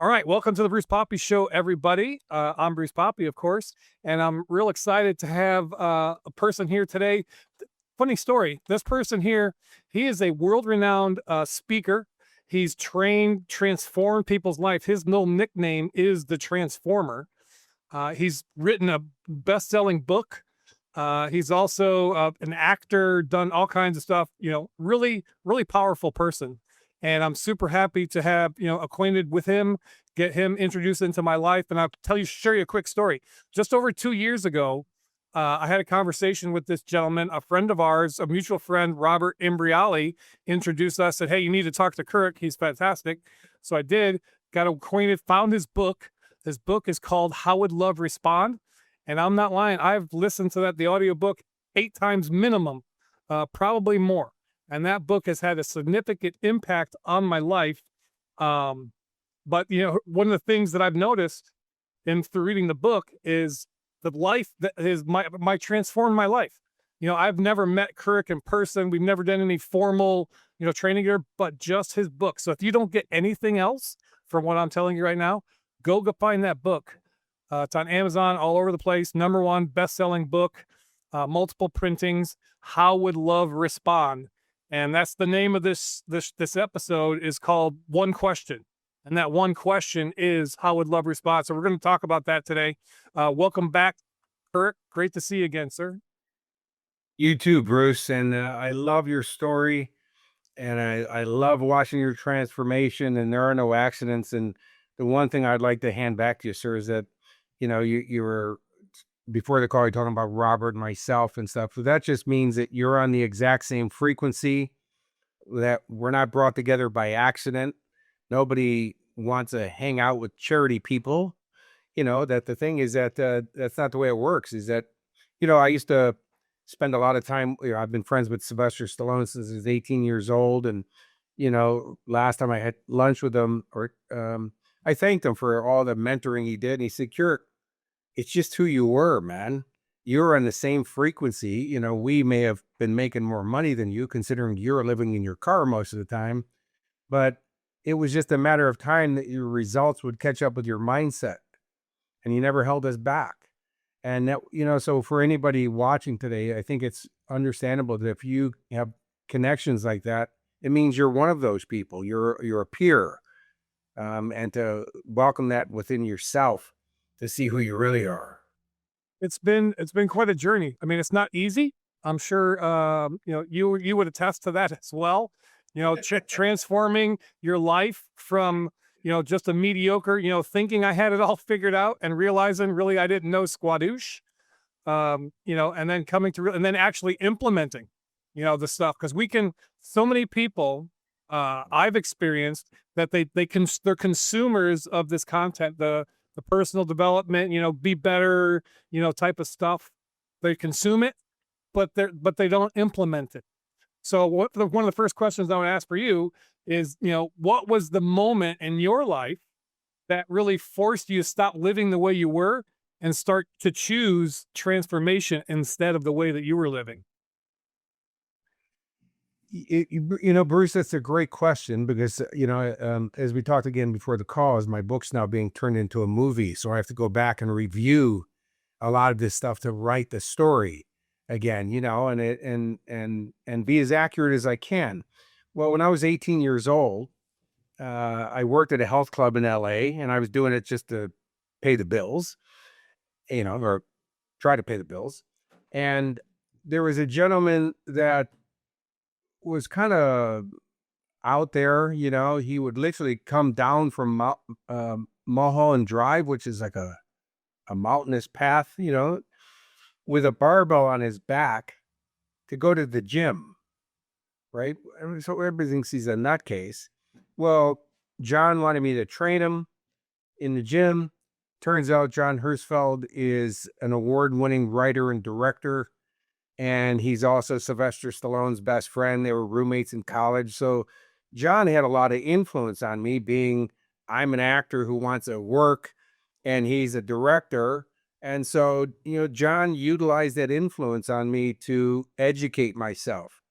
All right, welcome to the Bruce Poppy Show, everybody. I'm Bruce Poppy, of course, and I'm real excited to have a person here today. Funny story, this person here, he is a world-renowned speaker. He's transformed people's life. His little nickname is the Transformer. He's written a best-selling book. He's also an actor, done all kinds of stuff. Really, really powerful person. And I'm super happy to have acquainted with him, get him introduced into my life. And I'll share you a quick story. Just over 2 years ago, I had a conversation with this gentleman, a friend of ours, a mutual friend, Robert Imbriali, introduced us. Said, "Hey, you need to talk to Kurek. He's fantastic." So I did. Got acquainted. Found his book. His book is called "How Would Love Respond?" And I'm not lying. I've listened to the audiobook 8 times minimum, probably more. And that book has had a significant impact on my life. But one of the things that I've noticed through reading the book is the life that is my transformed my life. I've never met Kurek in person. We've never done any formal, training here, but just his book. So if you don't get anything else from what I'm telling you right now, go find that book. It's on Amazon, all over the place. #1 best-selling book, multiple printings. How Would Love Respond? And that's the name of this episode is called One Question. And that one question is how would love respond? So we're going to talk about that today. Welcome back, Kurek. Great to see you again, sir. You too, Bruce. And I love your story. And I love watching your transformation. And there are no accidents. And the one thing I'd like to hand back to you, sir, is that, you were before the call, you're talking about Robert and myself and stuff. So that just means that you're on the exact same frequency, that we're not brought together by accident. Nobody wants to hang out with charity people. That the thing is that that's not the way it works. Is that, I used to spend a lot of time, I've been friends with Sylvester Stallone since he was 18 years old. And, last time I had lunch with him, I thanked him for all the mentoring he did. And he said, "Kurek, it's just who you were, man. You're on the same frequency. We may have been making more money than you, considering you're living in your car most of the time, but it was just a matter of time that your results would catch up with your mindset, and you never held us back." And that, so for anybody watching today, I think it's understandable that if you have connections like that, it means you're one of those people. You're a peer, and to welcome that within yourself to see who you really are. It's been quite a journey. I mean, it's not easy. I'm sure you would attest to that as well. Transforming your life from just a mediocre, thinking I had it all figured out and realizing really I didn't know squadoosh. And then and then actually implementing, the stuff because so many people I've experienced that they're consumers of this content, the personal development, be better, type of stuff. They consume it, but they don't implement it. So one of the first questions I would ask for you is, what was the moment in your life that really forced you to stop living the way you were and start to choose transformation instead of the way that you were living? Bruce, that's a great question because, as we talked again before the call, as my book's now being turned into a movie. So I have to go back and review a lot of this stuff to write the story again, and be as accurate as I can. Well, when I was 18 years old, I worked at a health club in LA, and I was doing it just to pay the bills, or try to pay the bills. And there was a gentleman that was kind of out there. He would literally come down from Mulholland Drive, which is like a mountainous path, with a barbell on his back to go to the gym, right? So everybody thinks he's a nutcase. Well, John wanted me to train him in the gym. Turns out John Hirschfeld is an award-winning writer and director, and he's also Sylvester Stallone's best friend. They were roommates in college. So John had a lot of influence on me, being I'm an actor who wants to work, and he's a director. And so, John utilized that influence on me to educate myself.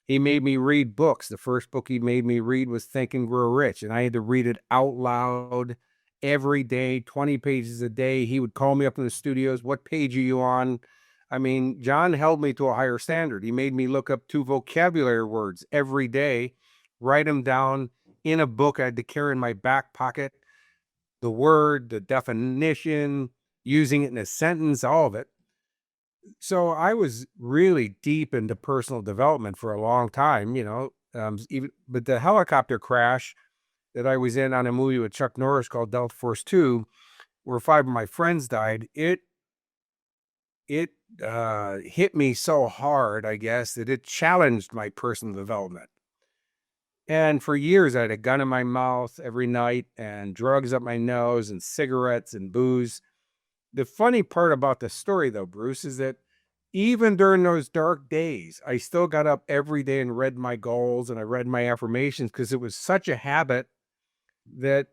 He made me read books. The first book he made me read was Think and Grow Rich, and I had to read it out loud every day, 20 pages a day. He would call me up in the studios. What page are you on? I mean, John held me to a higher standard. He made me look up 2 vocabulary words every day, write them down in a book I had to carry in my back pocket, the word, the definition, using it in a sentence, all of it. So I was really deep into personal development for a long time, but the helicopter crash that I was in on a movie with Chuck Norris called Delta Force 2, where 5 of my friends died, it hit me so hard, I guess, that it challenged my personal development. And for years, I had a gun in my mouth every night and drugs up my nose and cigarettes and booze. The funny part about the story, though, Bruce, is that even during those dark days, I still got up every day and read my goals and I read my affirmations because it was such a habit that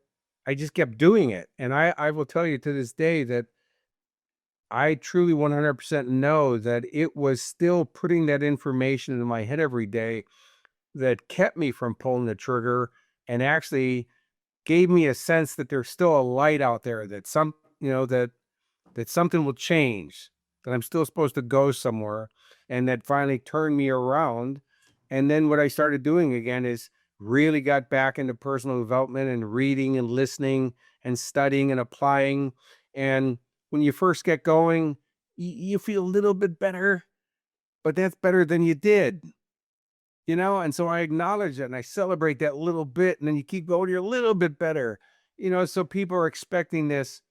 I just kept doing it. And I will tell you to this day that I truly 100% know that it was still putting that information in my head every day that kept me from pulling the trigger and actually gave me a sense that there's still a light out there, that that something will change, that I'm still supposed to go somewhere, and that finally turned me around. And then what I started doing again is really got back into personal development and reading and listening and studying and applying. And when you first get going, you feel a little bit better, but that's better than you did, and so I acknowledge that and I celebrate that little bit. And then you keep going, you're a little bit better, so people are expecting this.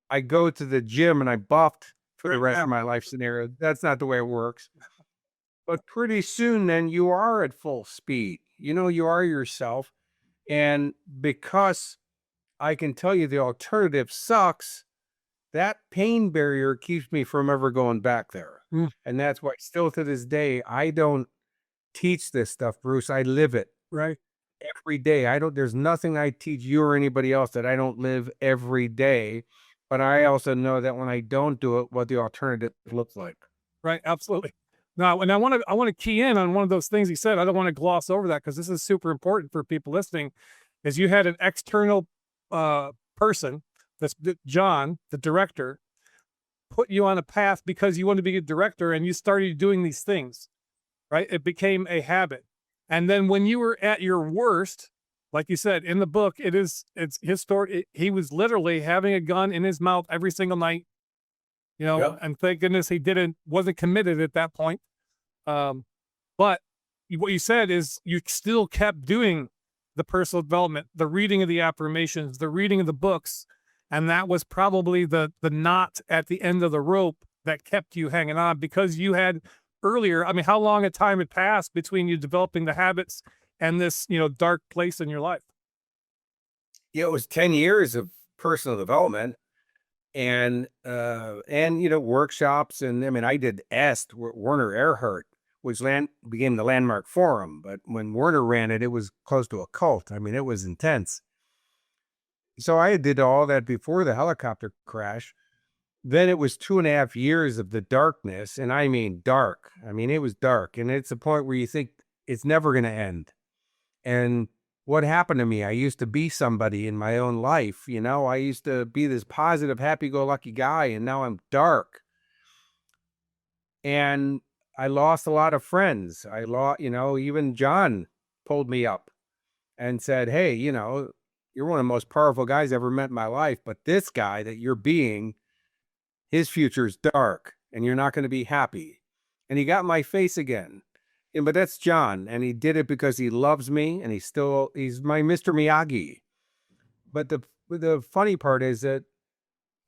I go to the gym and I buffed for the rest of my life scenario. That's not the way it works. But pretty soon, then you are at full speed. You are yourself. And because I can tell you the alternative sucks, that pain barrier keeps me from ever going back there. Mm, And that's why, still to this day, I don't teach this stuff, Bruce. I live it right. every day. There's nothing I teach you or anybody else that I don't live every day. But I also know that when I don't do it, what the alternative looks like. Right, absolutely. Now, and I want to key in on one of those things he said. I don't want to gloss over that because this is super important for people listening. Is you had an external person, John, the director, put you on a path because you wanted to be a director, and you started doing these things. Right, it became a habit, and then when you were at your worst, like you said in the book, it's his story. He was literally having a gun in his mouth every single night. Yep. And thank goodness he wasn't committed at that point. Um, but what you said is you still kept doing the personal development, the reading of the affirmations, the reading of the books, and that was probably the knot at the end of the rope that kept you hanging on because you had earlier. I mean, how long a time had passed between you developing the habits and this, dark place in your life? Yeah, it was 10 years of personal development and workshops. And I mean, I did EST, Werner Erhard, which became the Landmark Forum. But when Werner ran it, it was close to a cult. I mean, it was intense. So I did all that before the helicopter crash. Then it was 2.5 years of the darkness. And I mean, dark. I mean, it was dark. And it's a point where you think it's never going to end. And what happened to me? I used to be somebody in my own life. I used to be this positive, happy-go-lucky guy, and now I'm dark. And I lost a lot of friends. I lost, even John pulled me up and said, "Hey, you're one of the most powerful guys I ever met in my life, but this guy that you're being, his future is dark, and you're not going to be happy." And he got in my face again. But that's John, and he did it because he loves me, and he's my Mr. Miyagi. But the funny part is that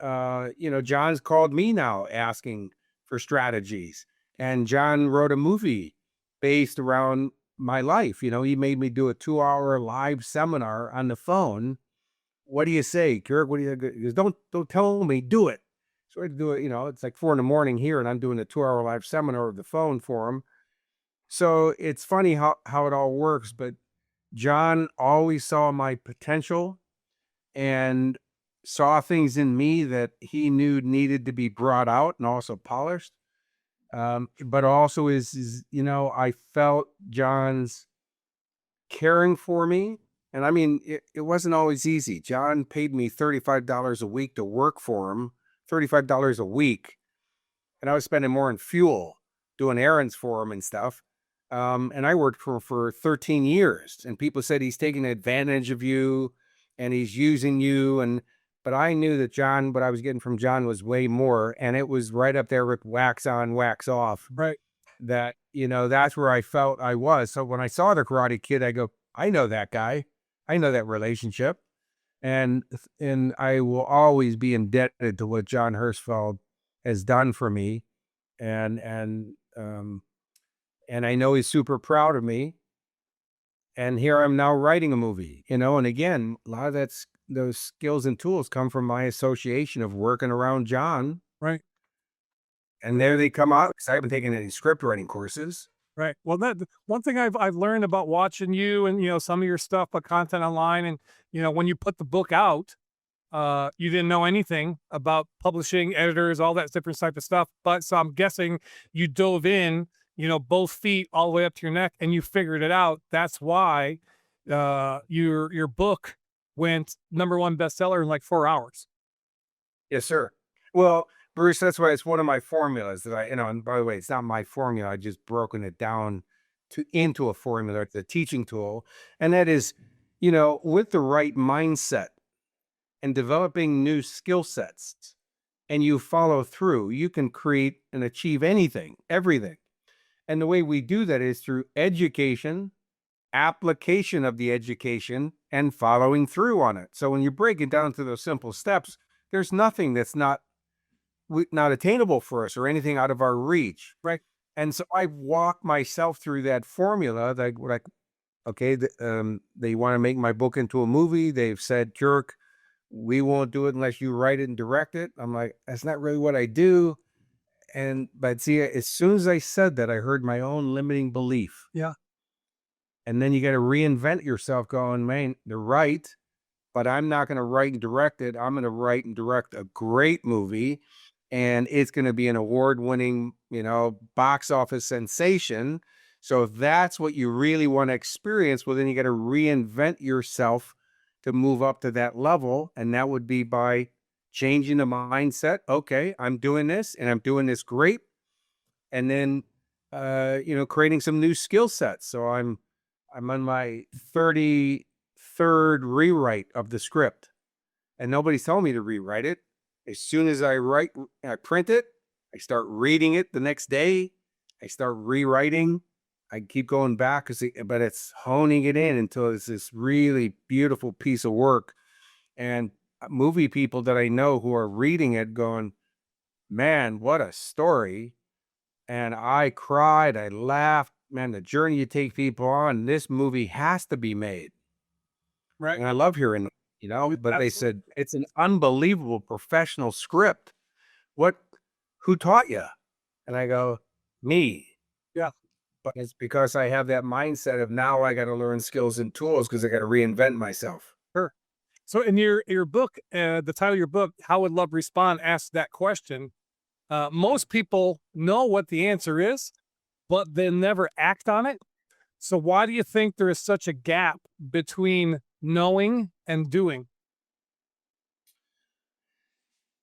John's called me now asking for strategies, and John wrote a movie based around my life. He made me do a 2-hour live seminar on the phone. What do you say, Kurek? What do you? He goes, don't tell me, do it. So I had to do it. It's like 4 a.m. here, and I'm doing a 2-hour live seminar over the phone for him. So it's funny how it all works, but John always saw my potential and saw things in me that he knew needed to be brought out and also polished. But also I felt John's caring for me And I mean, it wasn't always easy. John paid me $35 a week to work for him, $35 a week. And I was spending more on fuel, doing errands for him and stuff. And I worked for 13 years. And people said he's taking advantage of you and he's using you. But I knew that John, what I was getting from John was way more. And it was right up there with wax on, wax off. Right. That, that's where I felt I was. So when I saw the Karate Kid, I go, I know that guy. I know that relationship. And I will always be indebted to what John Hirschfeld has done for me. And and I know he's super proud of me. And here I'm now writing a movie, and again, a lot of those skills and tools come from my association of working around John. Right. And there they come out, because I haven't taken any script writing courses. Right. Well, that one thing I've learned about watching you and some of your stuff, but content online, and when you put the book out, you didn't know anything about publishing, editors, all that different type of stuff. But so I'm guessing you dove in, both feet all the way up to your neck, and you figured it out. That's why your book went #1 bestseller in like 4 hours. Yes, sir. Well, Bruce, that's why it's one of my formulas that and by the way, it's not my formula. I just broken it down into a formula. It's a teaching tool. And that is, with the right mindset and developing new skill sets, and you follow through, you can create and achieve anything, everything. And the way we do that is through education, application of the education, and following through on it. So when you break it down to those simple steps, there's nothing that's not attainable for us or anything out of our reach. Right. And so I walk myself through that formula. Like, okay, they want to make my book into a movie. They've said, Kurek, we won't do it unless you write it and direct it. I'm like, that's not really what I do. But see, as soon as I said that, I heard my own limiting belief. Yeah. And then you got to reinvent yourself going, man, they're right, but I'm not going to write and direct it. I'm going to write and direct a great movie, and it's going to be an award-winning, box office sensation. So if that's what you really want to experience, well, then you got to reinvent yourself to move up to that level. And that would be by changing the mindset. Okay, I'm doing this and I'm doing this great. And then, creating some new skill sets. So I'm on my 33rd rewrite of the script, and nobody's telling me to rewrite it. As soon as I print it, I start reading it the next day. I start rewriting. I keep going back, but it's honing it in until it's this really beautiful piece of work. And movie people that I know who are reading it going, man, what a story. And I cried, I laughed, man, the journey you take people on, this movie has to be made. Right. And I love hearing, but they said, it's an unbelievable professional script. Who taught you? And I go, me. Yeah. But it's because I have that mindset of now I got to learn skills and tools because I got to reinvent myself. Sure. So in your book, the title of your book, How Would Love Respond, asks that question. Most people know what the answer is, but they never act on it. So why do you think there is such a gap between knowing and doing?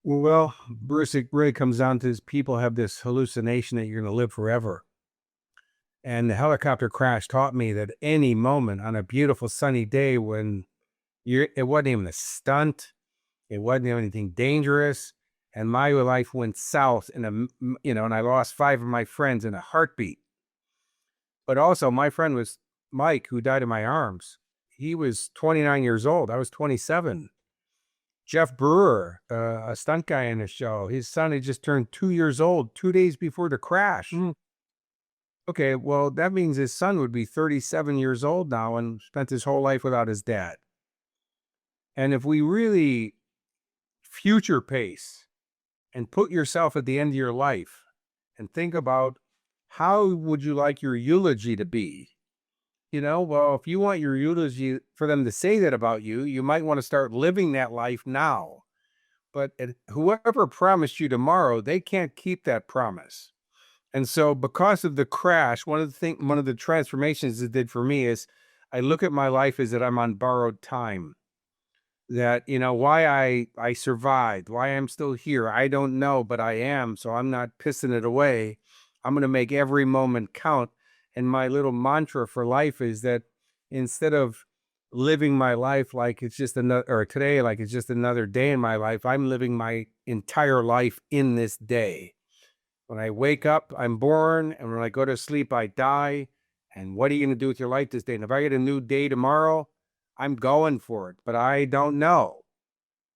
Well, Bruce, it really comes down to this: people have this hallucination that you're going to live forever. And the helicopter crash taught me that any moment on a beautiful sunny day when it wasn't even a stunt, it wasn't anything dangerous, and my life went south and I lost 5 of my friends in a heartbeat. But also my friend was Mike, who died in my arms. He was 29 years old. I was 27. Jeff Brewer, a stunt guy in the show, his son had just turned 2 years old 2 days before the crash. Okay, well, that means his son would be 37 years old now and spent his whole life without his dad. And if we really future pace and put yourself at the end of your life and think about how would you like your eulogy to be? Well, if you want your eulogy for them to say that about you, you might want to start living that life now. But whoever promised you tomorrow, they can't keep that promise. And so because of the crash, one of the transformations it did for me is I look at my life as that I'm on borrowed time. That, why I survived, why I'm still here, I don't know, but I am, so I'm not pissing it away. I'm gonna make every moment count. And my little mantra for life is that instead of living my life like it's just another, or today like it's just another day in my life, I'm living my entire life in this day. When I wake up, I'm born, and when I go to sleep, I die. And what are you going to do with your life this day? And if I get a new day tomorrow, I'm going for it, but I don't know.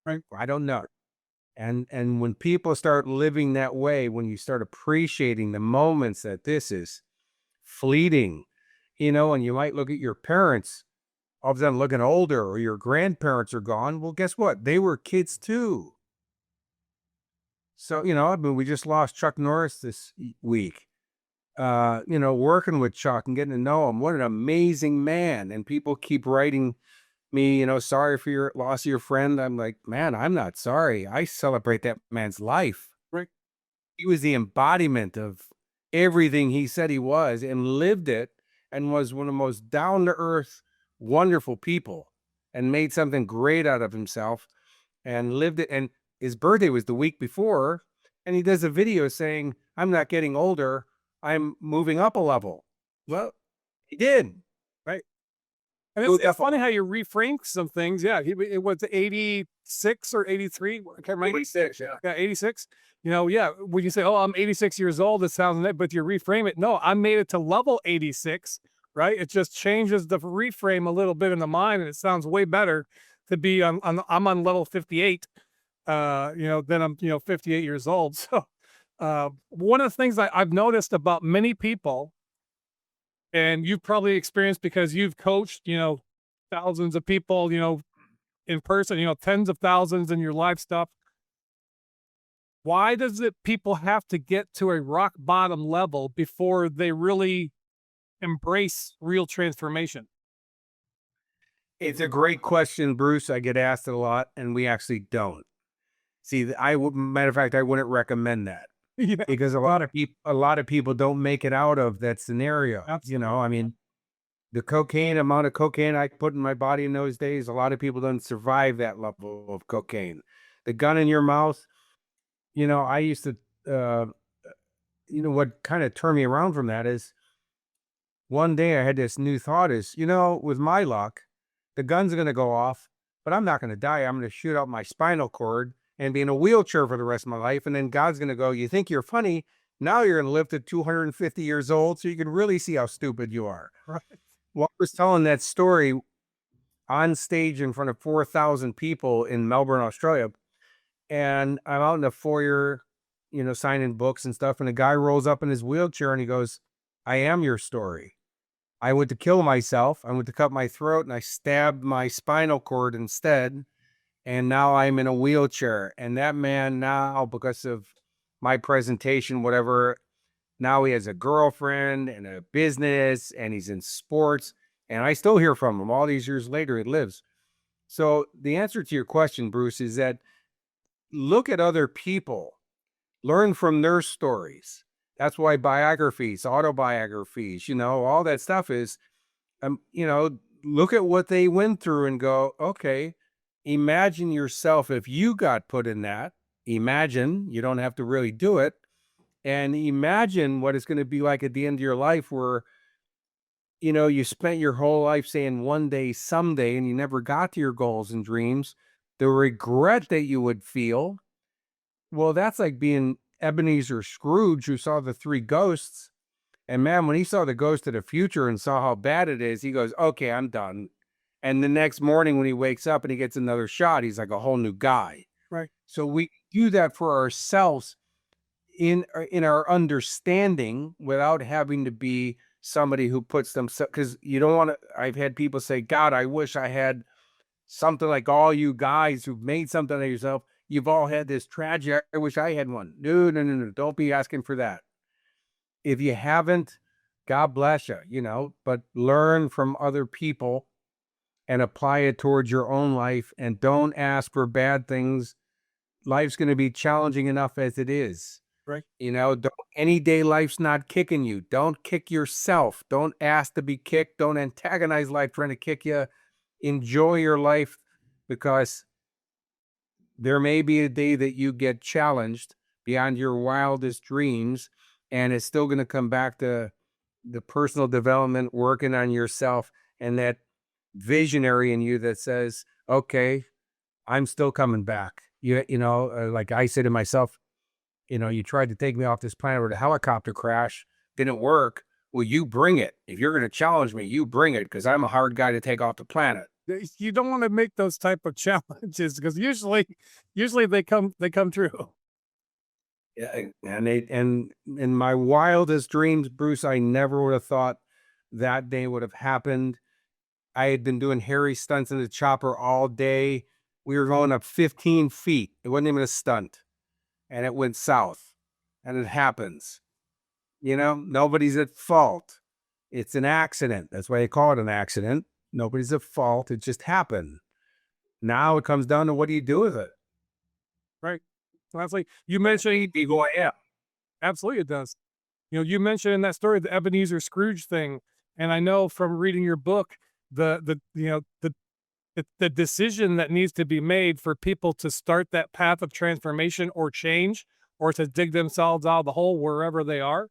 Right. I don't know. And when people start living that way, when you start appreciating the moments that this is fleeting, and you might look at your parents, all of a sudden looking older, or your grandparents are gone. Well, guess what? They were kids too. So, I mean, we just lost Chuck Norris this week. Working with Chuck and getting to know him. What an amazing man. And people keep writing me, sorry for your loss of your friend. I'm like, man, I'm not sorry. I celebrate that man's life. Right. He was the embodiment of everything he said he was and lived it, and was one of the most down to earth, wonderful people, and made something great out of himself and lived it. And his birthday was the week before, and he does a video saying, I'm not getting older, I'm moving up a level. Well, he did. Right. And Moved it's up funny how you reframe some things. Yeah, it was 86 or 83. I can't remember. 86, yeah. Yeah, 86. Yeah, when you say, "Oh, I'm 86 years old," it sounds like, but you reframe it. No, I made it to level 86, right? It just changes the reframe a little bit in the mind, and it sounds way better to be I'm on level 58, than I'm, 58 years old. So, one of the things I've noticed about many people, and you've probably experienced because you've coached, thousands of people, in person, tens of thousands in your live stuff. Why does it people have to get to a rock bottom level before they really embrace real transformation? It's a great question, Bruce. I get asked it a lot, and we actually don't. See, matter of fact, I wouldn't recommend that, Yeah, because a lot of people don't make it out of that scenario. absolutely. I mean, the amount of cocaine I put in my body in those days, a lot of people don't survive that level of cocaine. The gun in your mouth, I used to, uh, what kind of turned me around from that is one day I had this new thought is, with my luck, the gun's going to go off, but I'm not going to die. I'm going to shoot out my spinal cord and be in a wheelchair for the rest of my life. And then God's going to go, you think you're funny? Now you're going to live to 250 years old, so you can really see how stupid you are. Right. Well, I was telling that story on stage in front of 4,000 people in Melbourne, Australia. And I'm out in the foyer, signing books and stuff. And a guy rolls up in his wheelchair and he goes, I am your story. I went to kill myself. I went to cut my throat and I stabbed my spinal cord instead. And now I'm in a wheelchair. And that man now, because of my presentation, whatever, now he has a girlfriend and a business and he's in sports. And I still hear from him all these years later. He lives. So the answer to your question, Bruce, is that look at other people, learn from their stories. That's why biographies, autobiographies, all that stuff is, look at what they went through and go, okay, imagine yourself if you got put in that. Imagine, you don't have to really do it. And imagine what it's going to be like at the end of your life where, you spent your whole life saying one day, someday, and you never got to your goals and dreams. The regret that you would feel, well, that's like being Ebenezer Scrooge, who saw the three ghosts. And man, when he saw the ghost of the future and saw how bad it is, he goes, okay, I'm done. And the next morning when he wakes up and he gets another shot, he's like a whole new guy. Right. So we do that for ourselves in our understanding without having to be somebody who puts themselves, because you don't want to. I've had people say, God, I wish I had something like all you guys who've made something of yourself. You've all had this tragedy. I wish I had one. No, no, no, no. Don't be asking for that. If you haven't, God bless you, but learn from other people and apply it towards your own life, and don't ask for bad things. Life's going to be challenging enough as it is. Right. Any day life's not kicking you. Don't kick yourself. Don't ask to be kicked. Don't antagonize life trying to kick you. Enjoy your life, because there may be a day that you get challenged beyond your wildest dreams, and it's still going to come back to the personal development, working on yourself, and that visionary in you that says, okay, I'm still coming back. Like I say to myself, you tried to take me off this planet with a helicopter crash, didn't work. Well, you bring it. If you're going to challenge me, you bring it, because I'm a hard guy to take off the planet. You don't want to make those type of challenges because usually they come true. Yeah, and in my wildest dreams, Bruce, I never would have thought that day would have happened. I had been doing hairy stunts in the chopper all day. We were going up 15 feet. It wasn't even a stunt, and it went south, and it happens. Nobody's at fault. It's an accident. That's why they call it an accident. Nobody's at fault. It just happened. Now it comes down to, what do you do with it? Right. So that's like you mentioned. You go, yeah. Absolutely, it does. You mentioned in that story the Ebenezer Scrooge thing, and I know from reading your book the decision that needs to be made for people to start that path of transformation or change, or to dig themselves out of the hole wherever they are.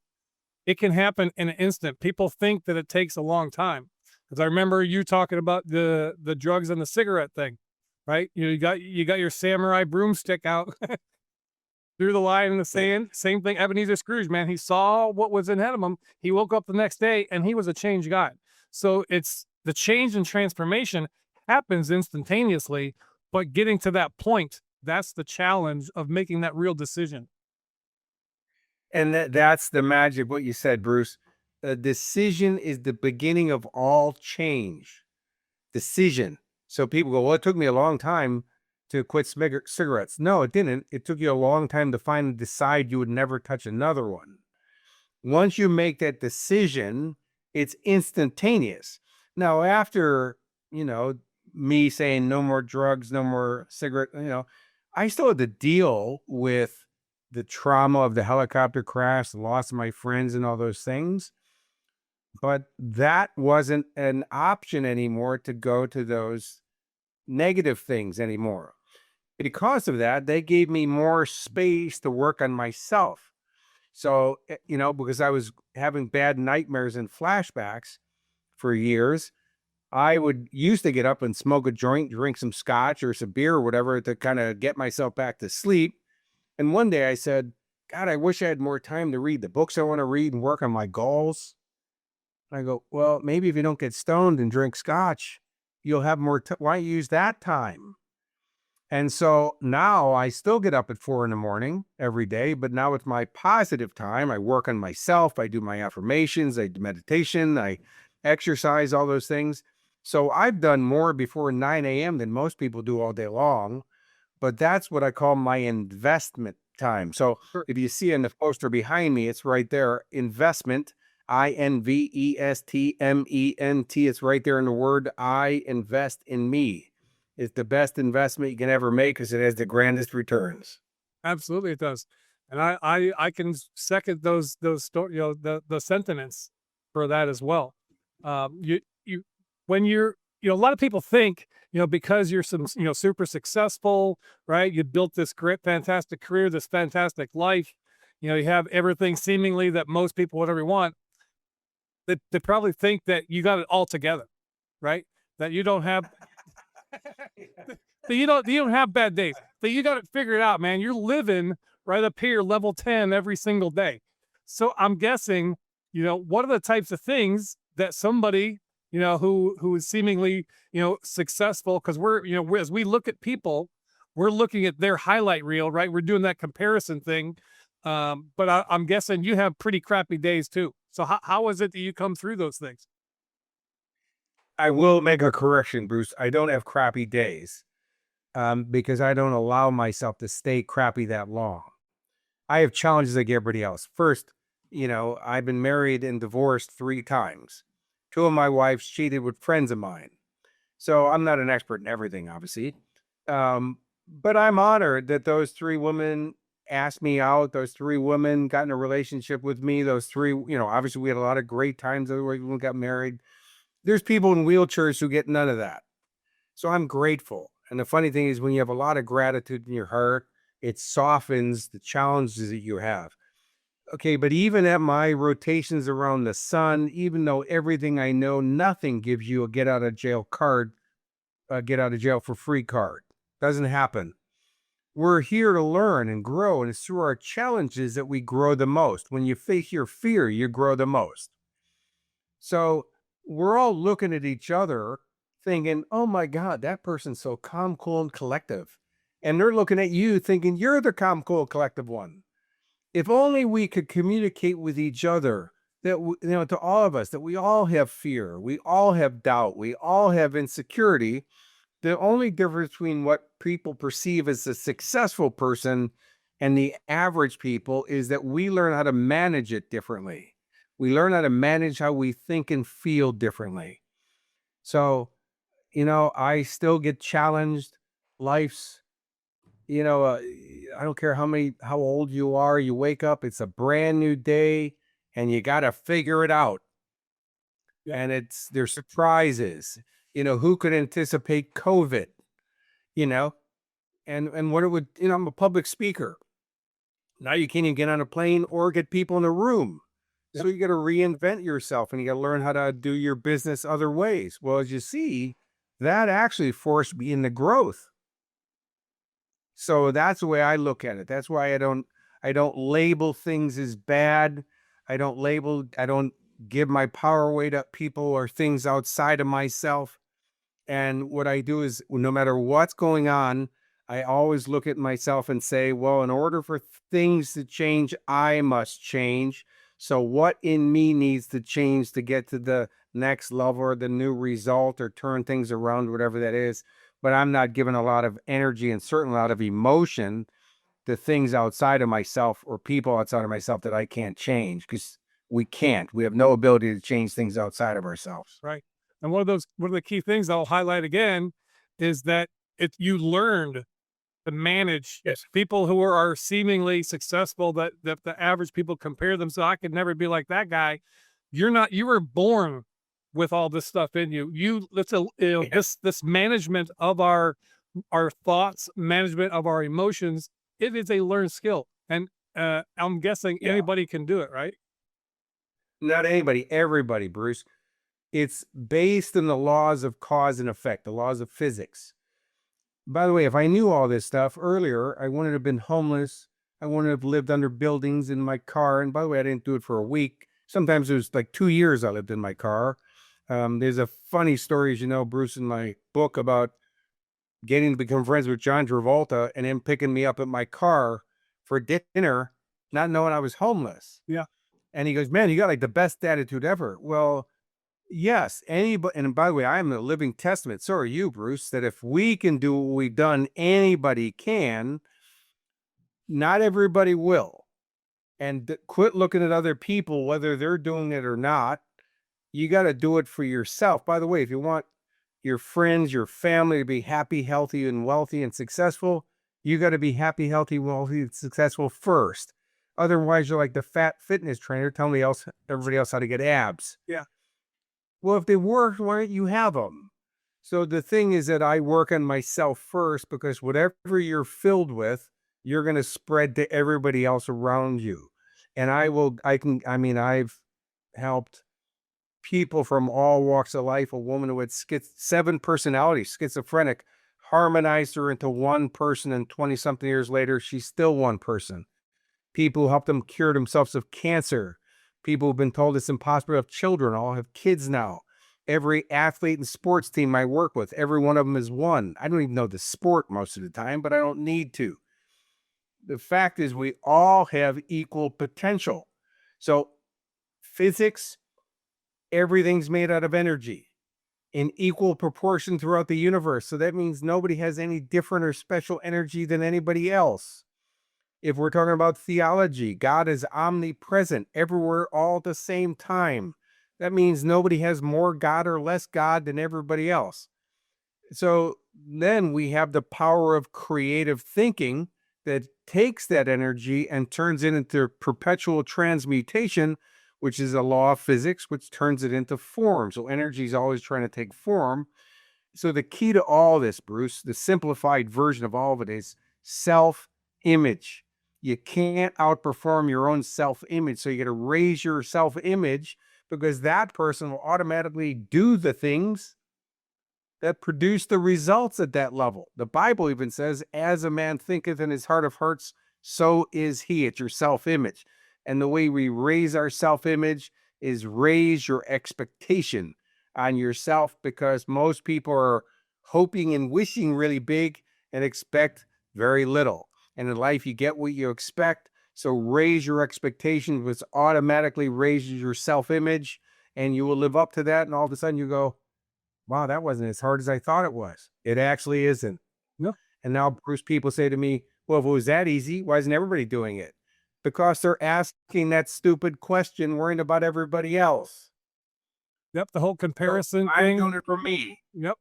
It can happen in an instant. People think that it takes a long time. Because I remember you talking about the drugs and the cigarette thing, right? You got your samurai broomstick out, threw the line in the sand. Same thing, Ebenezer Scrooge, man. He saw what was ahead of him. He woke up the next day and he was a changed guy. So it's the change and transformation happens instantaneously, but getting to that point, that's the challenge of making that real decision. And that's the magic, what you said, Bruce. A decision is the beginning of all change. Decision. So people go, well, it took me a long time to quit cigarettes. No, it didn't. It took you a long time to finally decide you would never touch another one. Once you make that decision, it's instantaneous. Now, after, me saying no more drugs, no more cigarette, I still had to deal with the trauma of the helicopter crash, the loss of my friends, and all those things. But that wasn't an option anymore, to go to those negative things anymore. Because of that, they gave me more space to work on myself. So, because I was having bad nightmares and flashbacks for years, I would used to get up and smoke a joint, drink some scotch or some beer or whatever to kind of get myself back to sleep. And one day I said, God, I wish I had more time to read the books I want to read and work on my goals. And I go, well, maybe if you don't get stoned and drink scotch, you'll have more time. Why don't you use that time? And so now I still get up at 4 a.m. every day, but now it's my positive time. I work on myself. I do my affirmations. I do meditation. I exercise, all those things. So I've done more before 9 a.m. than most people do all day long. But that's what I call my investment time. So if you see in the poster behind me, it's right there, investment, investment. It's right there in the word, I invest in me. It's the best investment you can ever make, because it has the grandest returns. Absolutely, it does. And I can second those the sentiments for that as well. You when you're a lot of people think because you're some super successful, right? You built this great fantastic career, this fantastic life. You have everything seemingly that most people would ever want. They probably think that you got it all together, right? That you don't have that you don't have bad days. That you got it figured out, man. You're living right up here, level 10 every single day. So I'm guessing, what are the types of things that somebody, who is seemingly, successful, because as we look at people, we're looking at their highlight reel, right? We're doing that comparison thing. But I'm guessing you have pretty crappy days too. So how is it that you come through those things? I will make a correction, Bruce. I don't have crappy days, because I don't allow myself to stay crappy that long. I have challenges like everybody else. First, I've been married and divorced 3 times. 2 of my wives cheated with friends of mine. So I'm not an expert in everything, obviously. But I'm honored that those 3 women asked me out. Those 3 women got in a relationship with me. Those 3, obviously we had a lot of great times. Otherwise, we got married. There's people in wheelchairs who get none of that. So I'm grateful. And the funny thing is, when you have a lot of gratitude in your heart, it softens the challenges that you have. Okay, but even at my rotations around the sun, even though everything I know, nothing gives you a get out of jail card, get out of jail for free card. Doesn't happen. We're here to learn and grow, and it's through our challenges that we grow the most. When you face your fear, you grow the most. So we're all looking at each other thinking, oh my God, that person's so calm, cool, and collective. And they're looking at you thinking you're the calm, cool, collective one. If only we could communicate with each other that, to all of us, that we all have fear, we all have doubt, we all have insecurity. The only difference between what people perceive as a successful person and the average people is that we learn how to manage it differently. We learn how to manage how we think and feel differently. So, I still get challenged. Life's, I don't care how old you are, you wake up, it's a brand new day and you got to figure it out. Yeah. And there's surprises. Who could anticipate COVID, you know, and what it would, I'm a public speaker. Now you can't even get on a plane or get people in a room. So you got to reinvent yourself and you got to learn how to do your business other ways. Well, as you see, that actually forced me into growth. So that's the way I look at it. That's why I don't label things as bad. I don't give my power away to people or things outside of myself. And what I do is, no matter what's going on, I always look at myself and say, well, in order for things to change, I must change. So what in me needs to change to get to the next level or the new result or turn things around, whatever that is. But I'm not giving a lot of energy and certainly a lot of emotion to things outside of myself or people outside of myself that I can't change, because we can't. We have no ability to change things outside of ourselves. Right. And one of the key things I'll highlight again is that you learned to manage people who are seemingly successful, that the average people compare themselves. I could never be like that guy. You were born with all this stuff in you. This management of our thoughts, management of our emotions, it is a learned skill. And I'm guessing Yeah. anybody can do it, right? Not anybody, everybody, Bruce. It's based in the laws of cause and effect, the laws of physics. By the way, if I knew all this stuff earlier, I wouldn't have been homeless. I wouldn't have lived under buildings in my car. And by the way, I didn't do it for a week. Sometimes it was like 2 years I lived in my car. There's a funny story, as you know, Bruce, in my book about getting to become friends with John Travolta and him picking me up at my car for dinner, not knowing I was homeless. Yeah. And he goes, man, you got like the best attitude ever. Well, yes, anybody, and by the way, I am a living testament. So are you, Bruce, that if we can do what we've done, anybody can. Not everybody will. And quit looking at other people, whether they're doing it or not. You got to do it for yourself. By the way, if you want your friends, your family to be happy, healthy, and wealthy and successful, you got to be happy, healthy, wealthy, and successful first. Otherwise, you're like the fat fitness trainer telling everybody else how to get abs. Yeah. Well, if they work, why don't you have them? So the thing is that I work on myself first, because whatever you're filled with, you're going to spread to everybody else around you. And I've helped people from all walks of life. A woman who had 7 personalities, schizophrenic, harmonized her into one person, and 20 something years later, she's still one person. People who helped them cure themselves of cancer. People who've been told it's impossible to have children, all have kids now. Every athlete and sports team I work with, every one of them is one. I don't even know the sport most of the time, but I don't need to. The fact is, we all have equal potential. So physics, everything's made out of energy in equal proportion throughout the universe. So that means nobody has any different or special energy than anybody else. If we're talking about theology, God is omnipresent everywhere all at the same time. That means nobody has more God or less God than everybody else. So then we have the power of creative thinking that takes that energy and turns it into perpetual transmutation, which is a law of physics, which turns it into form. So energy is always trying to take form. So the key to all this, Bruce, the simplified version of all of it is self-image. You can't outperform your own self-image. So you got to raise your self-image, because that person will automatically do the things that produce the results at that level. The Bible even says, as a man thinketh in his heart of hearts, so is he. It's your self-image. And the way we raise our self-image is raise your expectation on yourself, because most people are hoping and wishing really big and expect very little. And in life, you get what you expect. So raise your expectations, which automatically raises your self-image, and you will live up to that. And all of a sudden you go, wow, that wasn't as hard as I thought it was. It actually isn't. No. And now, Bruce, people say to me, well, if it was that easy, why isn't everybody doing it? Because they're asking that stupid question, worrying about everybody else. Yep, the whole comparison I'm thing. doing it for me. Yep.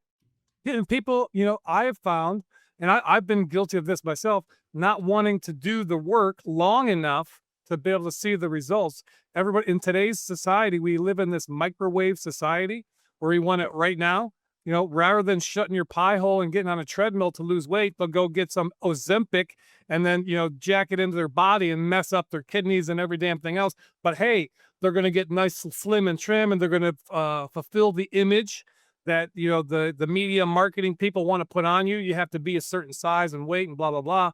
Yeah, and people, I have found, and I've been guilty of this myself, not wanting to do the work long enough to be able to see the results. Everybody in today's society, we live in this microwave society where we want it right now. Rather than shutting your pie hole and getting on a treadmill to lose weight, they'll go get some Ozempic and then, jack it into their body and mess up their kidneys and every damn thing else. But hey, they're going to get nice, slim and trim, and they're going to fulfill the image that, the media marketing people want to put on you. You have to be a certain size and weight and blah, blah, blah.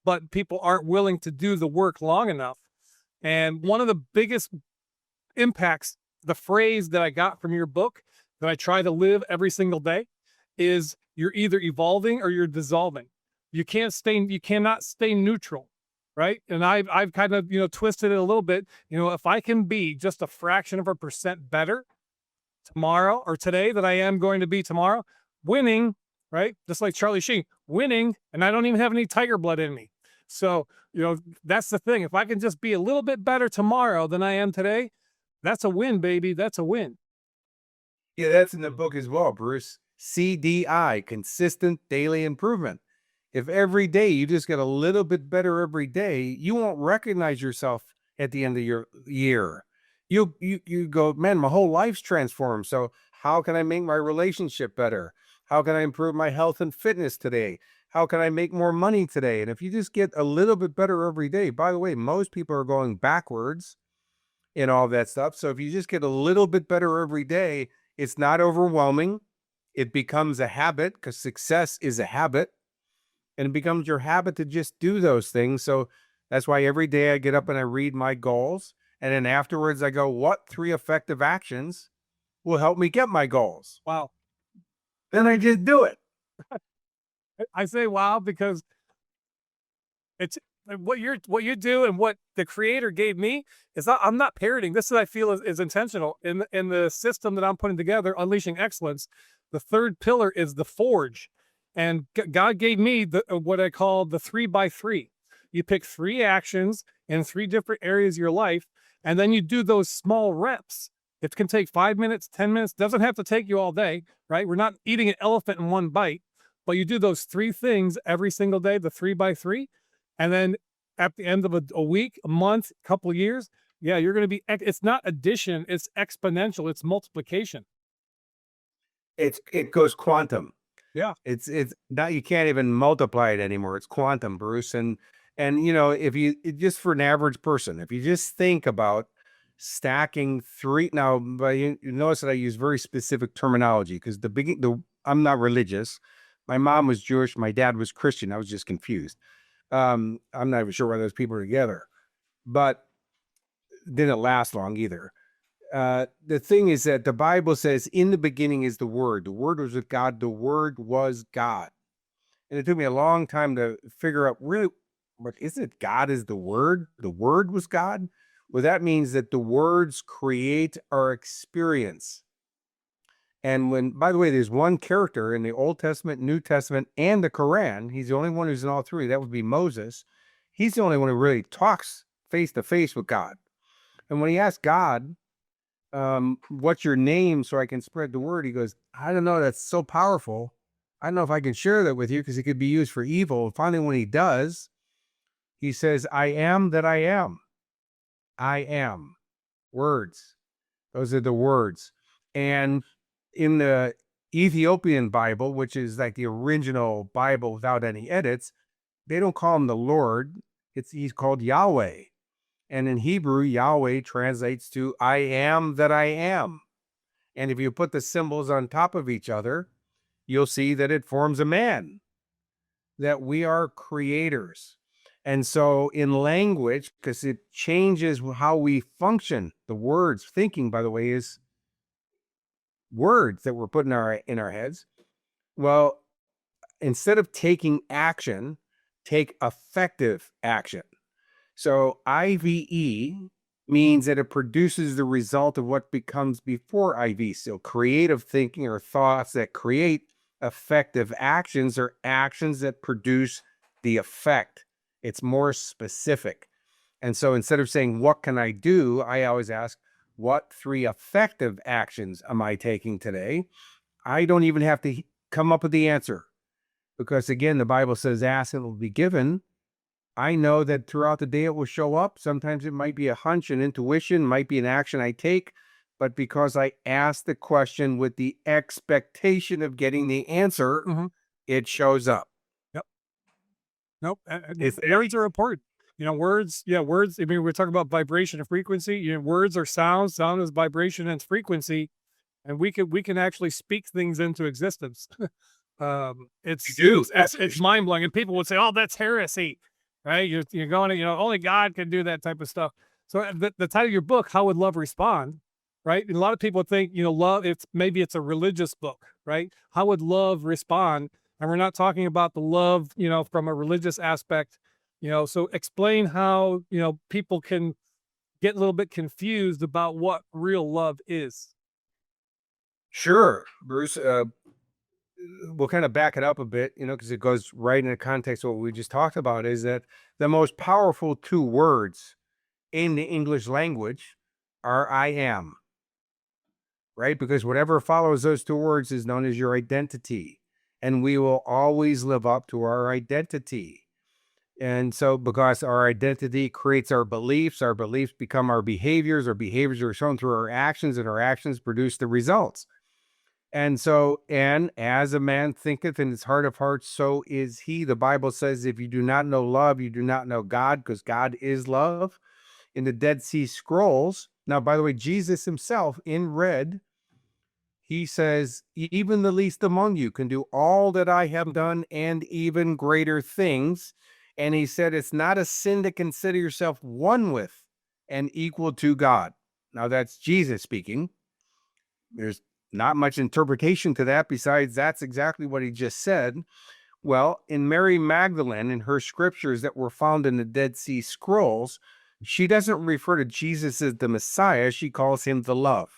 But people aren't willing to do the work long enough. And one of the biggest impacts, the phrase that I got from your book that I try to live every single day, is you're either evolving or you're dissolving. You cannot stay neutral, right? And I've kind of, twisted it a little bit. If I can be just a fraction of a percent better tomorrow or today than I am going to be tomorrow, winning, right? Just like Charlie Sheen, winning, and I don't even have any tiger blood in me. So, that's the thing. If I can just be a little bit better tomorrow than I am today, that's a win, baby. That's a win. Yeah, that's in the book as well, Bruce. CDI, consistent daily improvement. If every day you just get a little bit better every day, you won't recognize yourself at the end of your year. You go, man, my whole life's transformed. So how can I make my relationship better? How can I improve my health and fitness today? How can I make more money today? And if you just get a little bit better every day, by the way, most people are going backwards in all that stuff. So if you just get a little bit better every day, it's not overwhelming. It becomes a habit, because success is a habit, and it becomes your habit to just do those things. So that's why every day I get up and I read my goals. And then afterwards I go, what 3 effective actions will help me get my goals? Wow. Then I just do it. I say wow because it's what you do, and what the creator gave me is I'm not parroting. This is, I feel, is intentional in the system that I'm putting together, unleashing excellence. The third pillar is the forge, and God gave me the what I call the 3x3. You pick 3 actions in 3 different areas of your life, and then you do those small reps. It can take 5 minutes, 10 minutes. Doesn't have to take you all day, right? We're not eating an elephant in one bite, but you do those 3 things every single day, the 3x3. And then at the end of a week, a month, a couple of years, yeah, you're going to be, it's not addition, it's exponential, it's multiplication. It goes quantum. Yeah. It's now you can't even multiply it anymore. It's quantum, Bruce. And if you just for an average person, if you just think about stacking 3 now, but you notice that I use very specific terminology, because I'm not religious. My mom was Jewish, my dad was Christian. I was just confused. I'm not even sure why those people are together, but didn't last long either. The thing is that the Bible says, in the beginning is the Word. The Word was with God. The Word was God. And it took me a long time to figure out, really, what is it? God is the Word? The Word was God? Well, that means that the words create our experience. And by the way, there's one character in the Old Testament, New Testament, and the Quran. He's the only one who's in all 3. That would be Moses. He's the only one who really talks face to face with God. And when he asked God, what's your name so I can spread the word? He goes, I don't know. That's so powerful. I don't know if I can share that with you, because it could be used for evil. And finally, when he does, He says, I am that I am. I am. Words. Those are the words. And in the Ethiopian Bible, which is like the original Bible without any edits, they don't call him the Lord. He's called Yahweh. And in Hebrew, Yahweh translates to I am that I am. And if you put the symbols on top of each other, you'll see that it forms a man, that we are creators. And so in language, because it changes how we function, the words, thinking, by the way, is words that we're putting in our heads. Well, instead of taking action, take effective action. So IVE means that it produces the result of what becomes before IV. So creative thinking or thoughts that create effective actions or actions that produce the effect. It's more specific. And so instead of saying, what can I do? I always ask, what 3 effective actions am I taking today? I don't even have to come up with the answer because, again, the Bible says, ask and it will be given. I know that throughout the day it will show up. Sometimes it might be a hunch, an intuition, might be an action I take, but because I ask the question with the expectation of getting the answer, it shows up. Yep. Nope. It's Words are important. Words. Yeah, words. I mean, we're talking about vibration and frequency. Words are sound. Sound is vibration and frequency, and we can actually speak things into existence. It's do. it's mind blowing, and people would say, "Oh, that's heresy," right? You're going to only God can do that type of stuff. So the title of your book, "How Would Love Respond?" Right? And a lot of people think love. It's a religious book, right? How would love respond? And we're not talking about the love from a religious aspect. So explain how people can get a little bit confused about what real love is. Sure, Bruce. We'll kind of back it up a bit, because it goes right in the context of what we just talked about, is that the most powerful 2 words in the English language are I am, right? Because whatever follows those 2 words is known as your identity. And we will always live up to our identity. And so because our identity creates our beliefs become our behaviors are shown through our actions, and our actions produce the results. And so, and as a man thinketh in his heart of hearts, so is he. The Bible says, if you do not know love, you do not know God, because God is love. In the Dead Sea Scrolls, now, by the way, Jesus himself in red, he says, even the least among you can do all that I have done and even greater things. And he said, it's not a sin to consider yourself one with and equal to God. Now, that's Jesus speaking. There's not much interpretation to that besides that's exactly what he just said. Well, in Mary Magdalene, in her scriptures that were found in the Dead Sea Scrolls, she doesn't refer to Jesus as the Messiah. She calls him the love.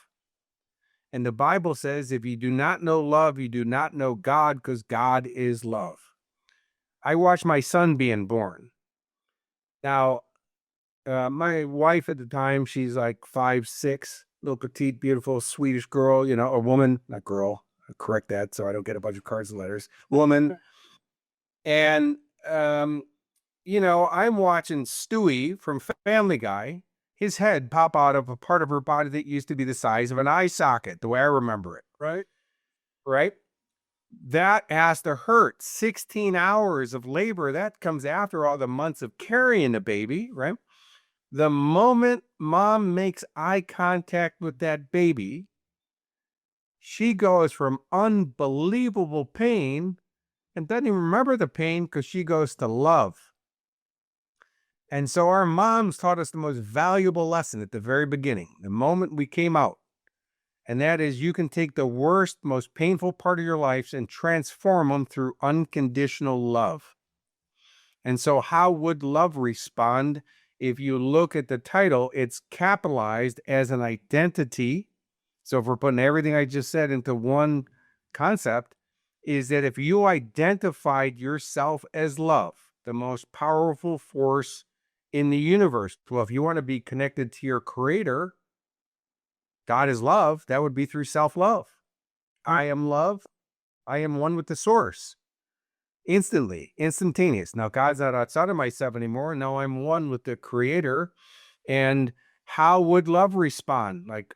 And the Bible says, if you do not know love, you do not know God, because God is love. I watched my son being born. Now, my wife at the time, she's like 5'6", little petite, beautiful Swedish girl, a woman, not girl. I'll correct that so I don't get a bunch of cards and letters. Woman. And, I'm watching Stewie from Family Guy, his head pop out of a part of her body that used to be the size of an eye socket, the way I remember it. Right. Right? That has to hurt. 16 hours of labor, that comes after all the months of carrying the baby, right? The moment mom makes eye contact with that baby, she goes from unbelievable pain and doesn't even remember the pain because she goes to love. And so our moms taught us the most valuable lesson at the very beginning, the moment we came out. And that is, you can take the worst, most painful part of your life and transform them through unconditional love. And so how would love respond? If you look at the title, it's capitalized as an identity. So if we're putting everything I just said into one concept, is that if you identified yourself as love, the most powerful force in the universe, well, if you want to be connected to your creator, God is love, that would be through self-love. I am love. I am one with the source. instantly, instantaneous. Now, God's not outside of myself anymore. Now I'm one with the creator. And how would love respond? Like,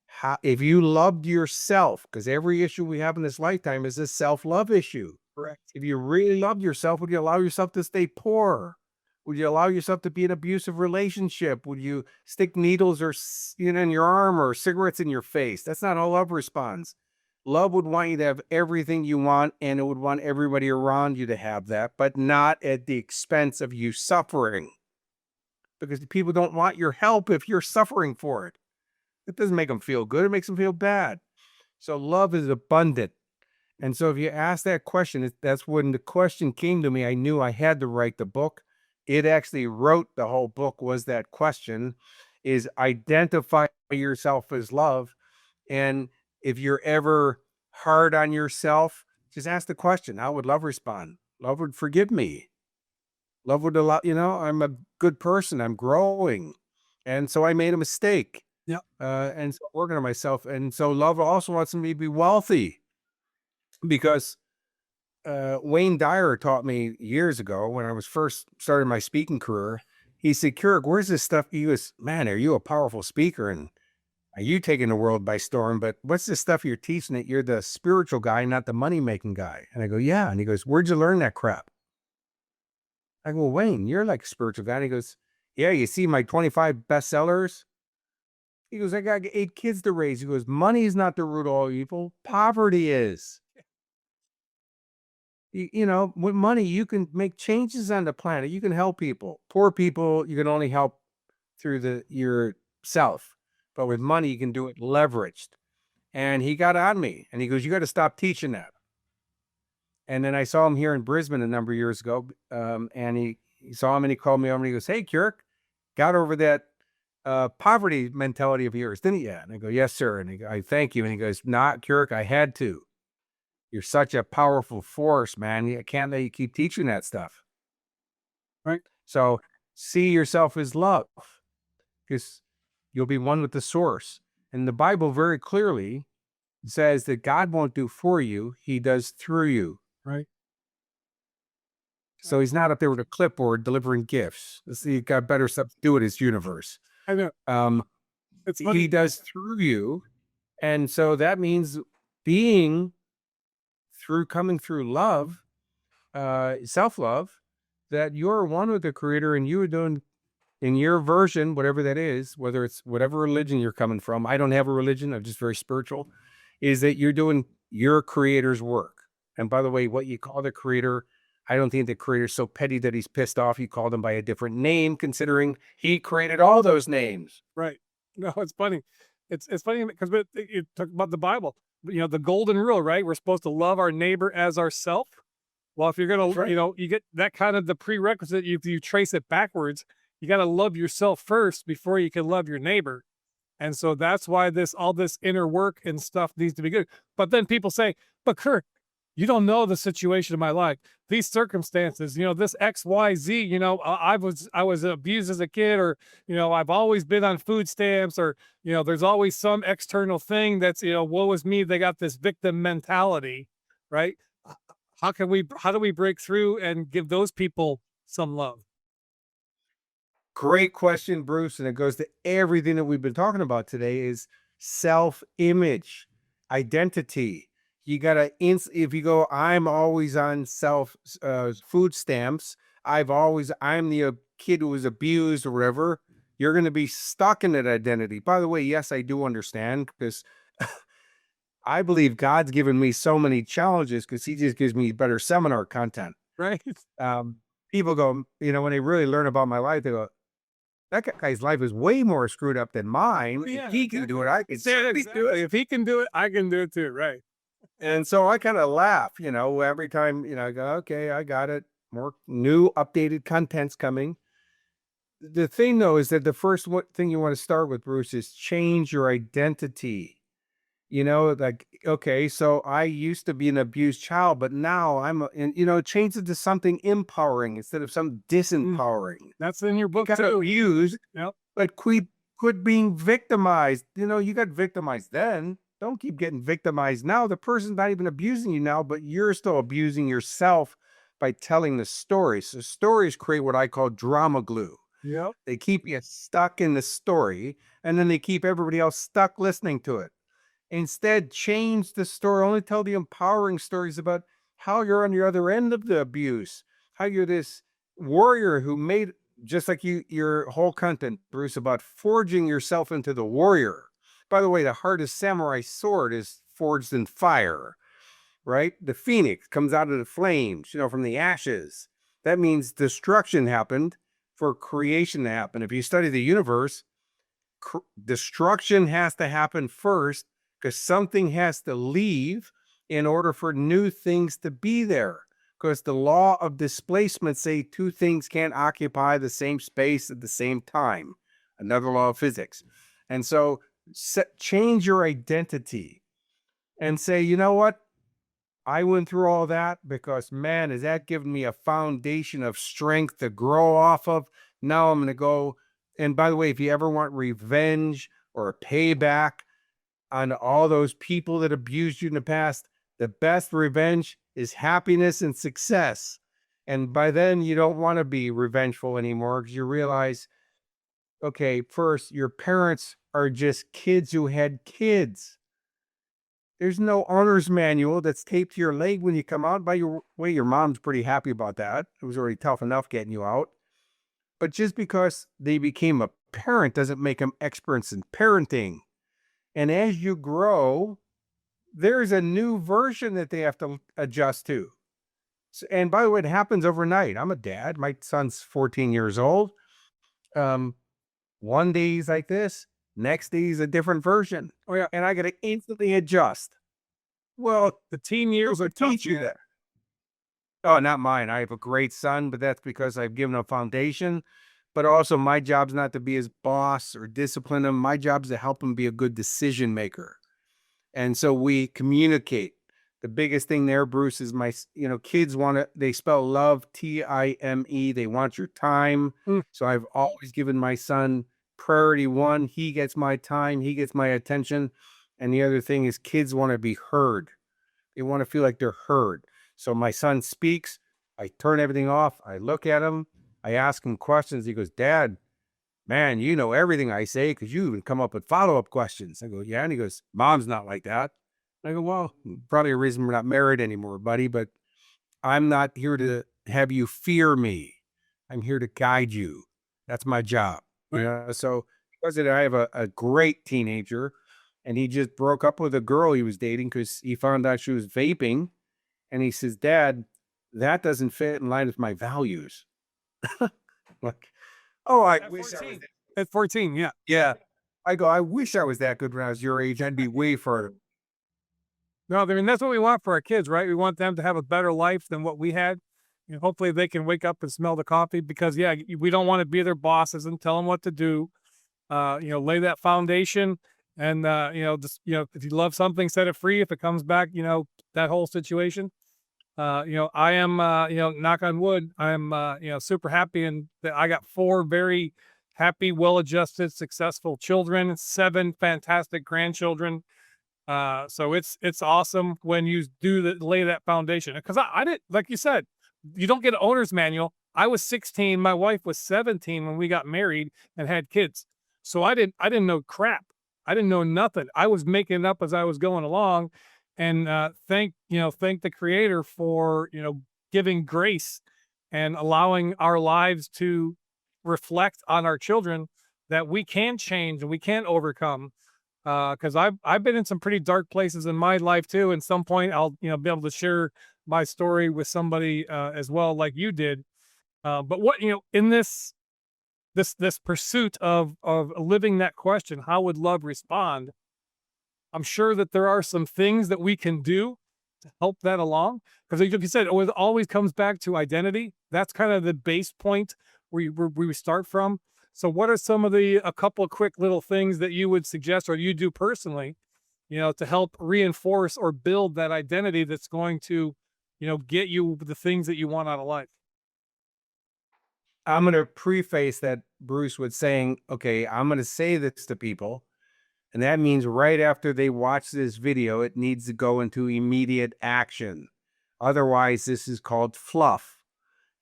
how, if you loved yourself, because every issue we have in this lifetime is a self-love issue. Correct. If you really loved yourself, would you allow yourself to stay poor? Would you allow yourself to be in an abusive relationship? Would you stick needles or in your arm or cigarettes in your face? That's not how love responds. Love would want you to have everything you want, and it would want everybody around you to have that, but not at the expense of you suffering. Because people don't want your help if you're suffering for it. It doesn't make them feel good. It makes them feel bad. So love is abundant. And so if you ask that question, that's when the question came to me. I knew I had to write the book. It actually wrote the whole book was that question is identify yourself as love. And if you're ever hard on yourself, just ask the question, how would love respond? Love would forgive me. Love would allow, I'm a good person. I'm growing. And so I made a mistake. Yeah. And so I'm working on myself. And so love also wants me to be wealthy because Wayne Dyer taught me years ago when I was first starting my speaking career. He said, Kurek, where's this stuff? He goes, man, are you a powerful speaker? And are you taking the world by storm? But what's this stuff you're teaching that you're the spiritual guy, not the money making guy? And I go, yeah. And he goes, where'd you learn that crap? I go, Wayne, you're like a spiritual guy. And he goes, yeah, you see my 25 bestsellers? He goes, I got 8 kids to raise. He goes, money is not the root of all evil. Poverty is. With money, you can make changes on the planet. You can help people. Poor people, you can only help through yourself. But with money, you can do it leveraged. And he got on me. And he goes, you got to stop teaching that. And then I saw him here in Brisbane a number of years ago. And he saw him and he called me over and he goes, hey, Kurek, got over that poverty mentality of yours, didn't you? And I go, yes, sir. And I thank you. And he goes, not Kurek, I had to. You're such a powerful force, man. I can't let you keep teaching that stuff. Right. So see yourself as love because you'll be one with the source. And the Bible very clearly says that God won't do for you. He does through you. Right. So he's not up there with a clipboard delivering gifts. He got better stuff to do with his universe. I know. It's funny. He does through you. And so that means coming through love, self-love, that you're one with the creator and you are doing in your version, whatever that is, whether it's whatever religion you're coming from. I don't have a religion. I'm just very spiritual, is that you're doing your creator's work. And by the way, what you call the creator, I don't think the creator's so petty that he's pissed off. You called him by a different name, considering he created all those names. Right. No, it's funny. It's funny because you talk about the Bible, the golden rule, right? We're supposed to love our neighbor as ourself. Well, if you're going Right. to, you get that kind of the prerequisite, if you trace it backwards, you got to love yourself first before you can love your neighbor. And so that's why all this inner work and stuff needs to be good. But then people say, but Kurek, you don't know the situation of my life. These circumstances, this X, Y, Z, I was abused as a kid, or, I've always been on food stamps, or, there's always some external thing that's, woe is me. They got this victim mentality, right? How do we break through and give those people some love? Great question, Bruce. And it goes to everything that we've been talking about today is self-image, identity. You gotta, if you go, I'm always on food stamps. I'm the kid who was abused or whatever. You're going to be stuck in that identity. By the way, yes, I do understand because I believe God's given me so many challenges because he just gives me better seminar content. Right. People go, when they really learn about my life, they go, that guy's life is way more screwed up than mine. Yeah, if he can do it, I can exactly. do it. If he can do it, I can do it too. Right. And so I kind of laugh, every time, I go, okay, I got it. More new updated content's coming. The thing though, is that the first thing you want to start with, Bruce, is change your identity. Like, okay, so I used to be an abused child, but now change it to something empowering instead of some disempowering. That's in your book You gotta too. use, Yep. but quit being victimized. You got victimized then. Don't keep getting victimized now. The person's not even abusing you now, but you're still abusing yourself by telling the stories. So stories create what I call drama glue. Yep. They keep you stuck in the story, and then they keep everybody else stuck listening to it. Instead, change the story. Only tell the empowering stories about how you're on the other end of the abuse, how you're this warrior who made, just like your whole content, Bruce, about forging yourself into the warrior. By the way, the hardest samurai sword is forged in fire, right? The phoenix comes out of the flames, from the ashes. That means destruction happened for creation to happen. If you study the universe, destruction has to happen first because something has to leave in order for new things to be there. Because the law of displacement say two things can't occupy the same space at the same time. Another law of physics. And so change your identity and say, you know what? I went through all that because, man, has that given me a foundation of strength to grow off of. Now I'm going to go. And by the way, if you ever want revenge or a payback on all those people that abused you in the past, the best revenge is happiness and success. And by then, you don't want to be revengeful anymore because you realize, okay, first, your parents are just kids who had kids. There's no owner's manual that's taped to your leg when you come out. By your way, your mom's pretty happy about that. It was already tough enough getting you out. But just because they became a parent doesn't make them experts in parenting. And as you grow, there's a new version that they have to adjust to. And by the way, it happens overnight. I'm a dad. My son's 14 years old. One day he's like this. Next day he's a different version. Oh yeah. And I got to instantly adjust. Well, The teen years are tough. teach you that. Oh, not mine. I have a great son, but that's because I've given him a foundation. But also, my job's not to be his boss or discipline him. My job is to help him be a good decision maker. And so we communicate. The biggest thing there, Bruce, is kids they spell love, Time. They want your time. Mm. So I've always given my son priority one. He gets my time. He gets my attention. And the other thing is kids want to be heard. They want to feel like they're heard. So my son speaks. I turn everything off. I look at him. I ask him questions. He goes, Dad, man, you know everything I say because you even come up with follow-up questions. I go, yeah. And he goes, Mom's not like that. I go, well, probably a reason we're not married anymore, buddy, but I'm not here to have you fear me. I'm here to guide you. That's my job. So because I have a great teenager, and he just broke up with a girl he was dating because he found out she was vaping. And he says, Dad, that doesn't fit in line with my values. Like, oh, I wish I was. At 14, yeah. Yeah. I go, I wish I was that good when I was your age. I'd be way further. No, I mean, that's what we want for our kids, right? We want them to have a better life than what we had. Hopefully they can wake up and smell the coffee because, yeah, we don't want to be their bosses and tell them what to do. Lay that foundation and, if you love something, set it free. If it comes back, that whole situation. I am, knock on wood, I am, super happy and that I got 4 very happy, well-adjusted, successful children, 7 fantastic grandchildren. So it's awesome when you lay that foundation. Because I didn't, like you said, you don't get an owner's manual. I was 16, my wife was 17 when we got married and had kids. So I didn't know crap. I didn't know nothing. I was making it up as I was going along. And thank the Creator for giving grace and allowing our lives to reflect on our children that we can change and we can overcome. Because I've been in some pretty dark places in my life too. And some point I'll be able to share my story with somebody as well, like you did. But what in this pursuit of living that question, how would love respond? I'm sure that there are some things that we can do to help that along. Because like you said, it always comes back to identity. That's kind of the base point where we start from. So what are some of a couple of quick little things that you would suggest or you do personally, to help reinforce or build that identity that's going to, get you the things that you want out of life? I'm going to preface that, Bruce, with saying, okay, I'm going to say this to people. And that means right after they watch this video, it needs to go into immediate action. Otherwise, this is called fluff.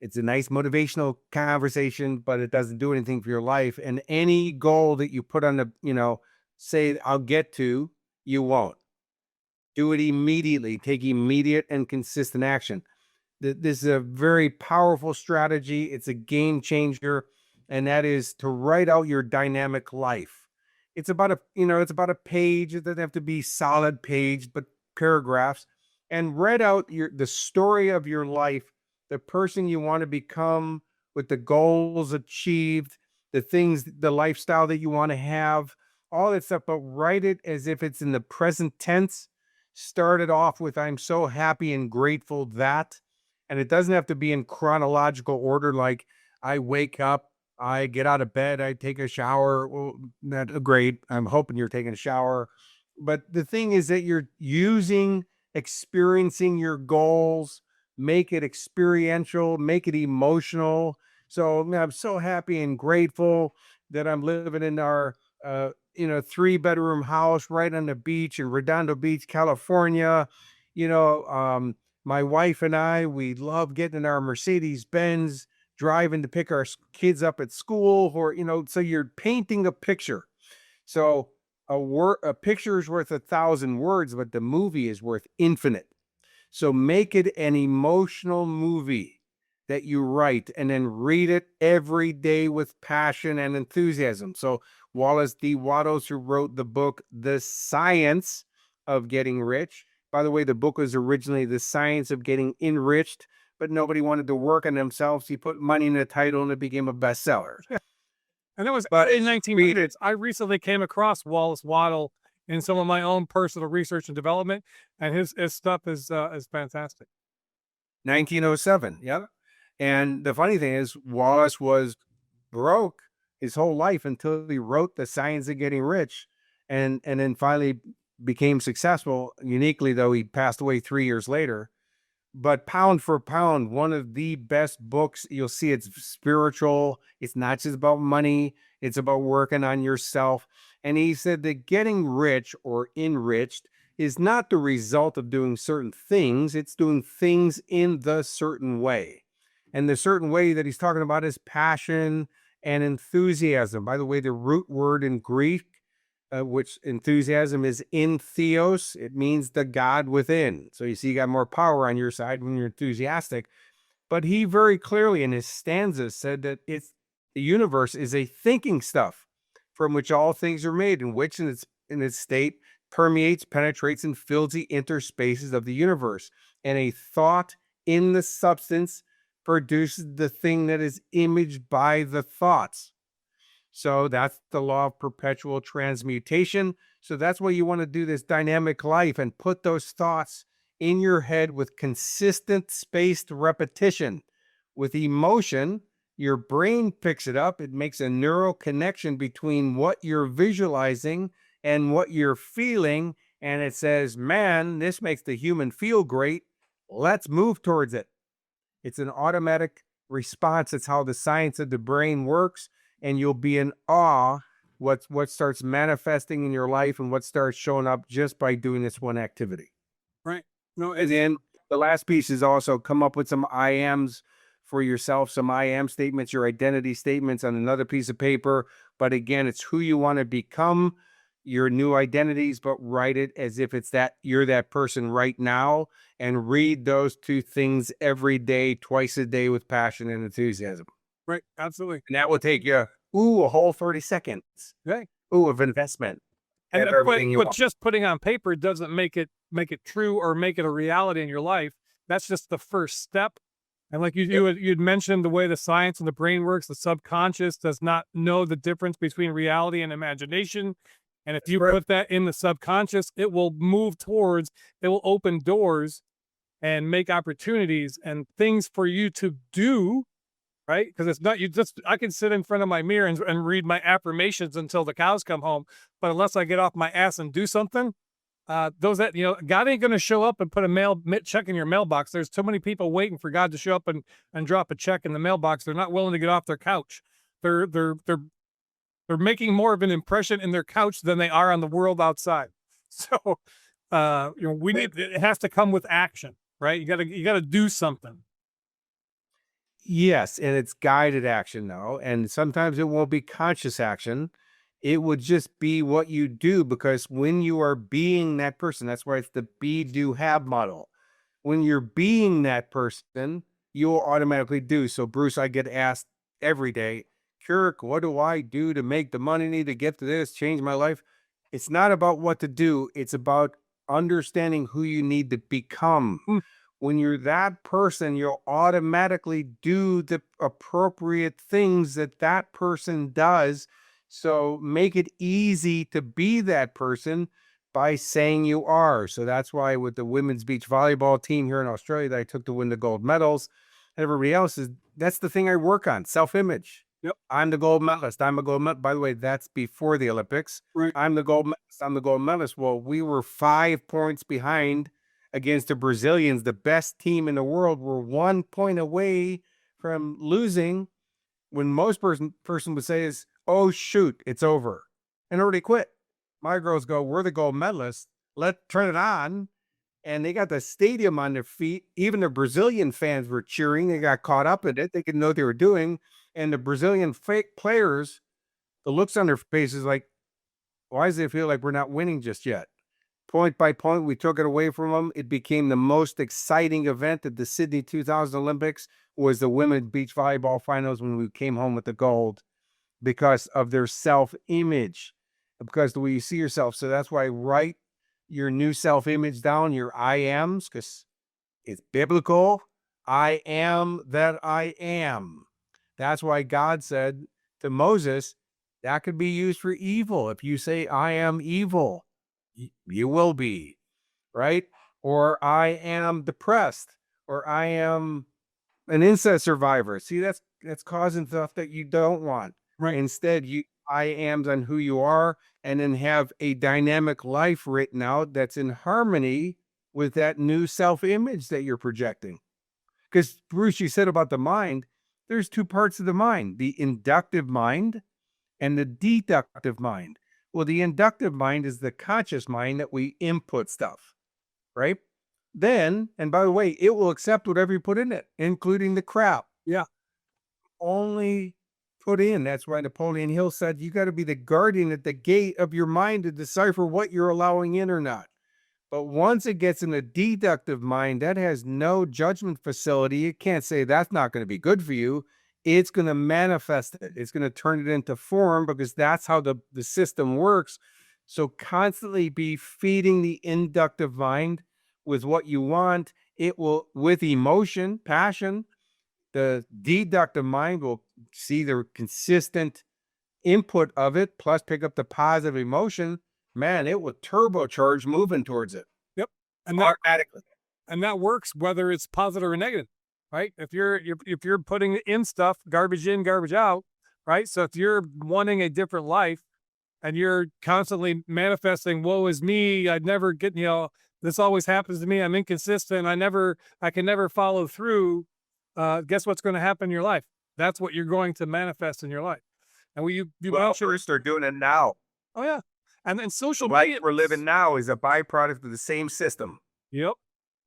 It's a nice motivational conversation, but it doesn't do anything for your life. And any goal that you put on the, say, I'll get to, you won't. Do it immediately. Take immediate and consistent action. This is a very powerful strategy. It's a game changer, and that is to write out your dynamic life. It's about a page. It doesn't have to be solid page, but paragraphs, and write out the story of your life, the person you want to become, with the goals achieved, the things, the lifestyle that you want to have, all that stuff. But write it as if it's in the present tense. Start it off with "I'm so happy and grateful that," and it doesn't have to be in chronological order, like I wake up, I get out of bed, I take a shower. Well, that's great. I'm hoping you're taking a shower. But the thing is that you're experiencing your goals, make it experiential, make it emotional. So I'm so happy and grateful that I'm living in our, 3-bedroom house right on the beach in Redondo Beach, California. You know, my wife and I, we love getting in our Mercedes Benz, driving to pick our kids up at school, or, so you're painting a picture. So a picture is worth 1,000 words, but the movie is worth infinite. So make it an emotional movie that you write, and then read it every day with passion and enthusiasm. So Wallace D. Wattles, who wrote the book, The Science of Getting Rich. By the way, the book was originally The Science of Getting Enriched, but nobody wanted to work on themselves. He put money in the title and it became a bestseller. And that was But in 1900s. I recently came across Wallace Waddle in some of my own personal research and development, and his stuff is fantastic. 1907. Yeah. And the funny thing is, Wallace was broke his whole life until he wrote The Science of Getting Rich, and then finally became successful. Uniquely, though, he passed away 3 years later. But pound for pound, one of the best books. You'll see it's spiritual. It's not just about money. It's about working on yourself. And he said that getting rich or enriched is not the result of doing certain things. It's doing things in the certain way. And the certain way that he's talking about is passion and enthusiasm. By the way, the root word in Greek, which enthusiasm is in theos, it means the God within. So you see, you got more power on your side when you're enthusiastic. But he very clearly in his stanzas said that the universe is a thinking stuff from which all things are made, in which in its state permeates, penetrates, and fills the interspaces of the universe. And a thought in the substance produces the thing that is imaged by the thoughts. So that's the law of perpetual transmutation. So that's why you want to do this dynamic life and put those thoughts in your head with consistent spaced repetition. With emotion, your brain picks it up. It makes a neural connection between what you're visualizing and what you're feeling. And it says, man, this makes the human feel great. Let's move towards it. It's an automatic response. It's how the science of the brain works. And you'll be in awe what starts manifesting in your life and what starts showing up just by doing this one activity. Right. No, And then the last piece is also come up with some I ams for yourself, some I am statements, your identity statements on another piece of paper. But again, it's who you want to become, your new identities, but write it as if it's that you're that person right now, and read those two things every day, twice a day, with passion and enthusiasm. right. Absolutely. And that will take you, a whole 30 seconds. Right. Of investment. And Have everything you but want. just putting on paper doesn't make it true or make it a reality in your life. That's just the first step. And like you'd mentioned, the way the science and the brain works, the subconscious does not know the difference between reality and imagination. And if you Right. put that in the subconscious, it will it will open doors and make opportunities and things for you to do, right? Because it's not, I can sit in front of my mirror and read my affirmations until the cows come home. But unless I get off my ass and do something, God ain't going to show up and put a check in your mailbox. There's too many people waiting for God to show up and drop a check in the mailbox. They're not willing to get off their couch. They're making more of an impression in their couch than they are on the world outside. So, it has to come with action, right? You gotta do something. Yes, and it's guided action though, and sometimes it won't be conscious action. It would just be what you do because when you are being that person, that's why it's the be, do, have model. When you're being that person, you'll automatically do. So, Bruce, I get asked every day, Kirk, what do I do to make the money to get to this, change my life? It's not about what to do, it's about understanding who you need to become. Mm, When you're that person, you'll automatically do the appropriate things that that person does. So make it easy to be that person by saying you are. So that's why with the women's beach volleyball team here in Australia that I took to win the gold medals, everybody else is that's the thing I work on, self-image. yep. I'm the gold medalist. I'm a gold medalist. By the way, that's before the Olympics. Right. I'm the gold medalist. I'm the gold medalist. Well, we were 5 points behind against the Brazilians, the best team in the world. We're 1 point away from losing when most person would say is, oh shoot, it's over. And already quit. My girls go, we're the gold medalists. Let turn it on. And they got the stadium on their feet. Even the Brazilian fans were cheering. They got caught up in it. They could know what they were doing. And the Brazilian fake players, the looks on their faces like, why does it feel like we're not winning just yet? Point by point, we took it away from them. It became the most exciting event at the Sydney 2000 Olympics was the women's beach volleyball finals when we came home with the gold because of their self-image, because the way you see yourself. So that's why write your new self-image down, your I ams, because it's biblical. I am that I am. That's why God said to Moses, that could be used for evil. If you say, I am evil, you will be, right? Or I am depressed, or I am an incest survivor. See, that's causing stuff that you don't want. Right. Instead, you I am on who you are, and then have a dynamic life written out that's in harmony with that new self-image that you're projecting. Because Bruce, you said about the mind, there's two parts of the mind: the inductive mind and the deductive mind. Well, the inductive mind is the conscious mind that we input stuff, right? Then, and by the way, it will accept whatever you put in it, including the crap. Yeah. Only put in. That's why Napoleon Hill said you got to be the guardian at the gate of your mind to decipher what you're allowing in or not. But once it gets in a deductive mind, that has no judgment facility. It can't say that's not going to be good for you. It's going to manifest it. It's going to turn it into form because that's how the system works. So constantly be feeding the inductive mind with what you want. It will, with emotion, passion, the deductive mind will see the consistent input of it, plus pick up the positive emotion. Man, it will turbocharge moving towards it Yep. And that automatically. and that works whether it's positive or negative, right? If you're putting in stuff, garbage in, garbage out, right? So if you're wanting a different life and you're constantly manifesting, woe is me, I'd never get, this always happens to me, I'm inconsistent, I can never follow through. Guess what's going to happen in your life? That's what you're going to manifest in your life. And you Well, mentioned, first they're doing it now. oh yeah, and then social Life media. we're living now is a byproduct of the same system. Yep.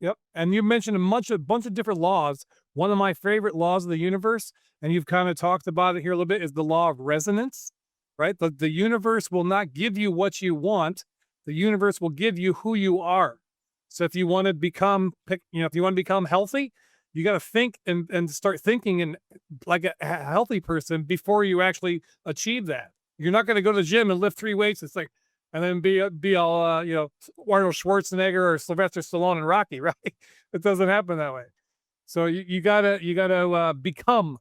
Yep. And you mentioned bunch of different laws. One of my favorite laws of the universe, and you've kind of talked about it here a little bit, is the law of resonance, right? The universe will not give you what you want. The universe will give you who you are. So if you want to if you want to become healthy, you got to think and start thinking and like a healthy person before you actually achieve that. You're not going to go to the gym and lift 3 weights. It's like, and then be all Arnold Schwarzenegger or Sylvester Stallone and Rocky, right? It doesn't happen that way. So you gotta become,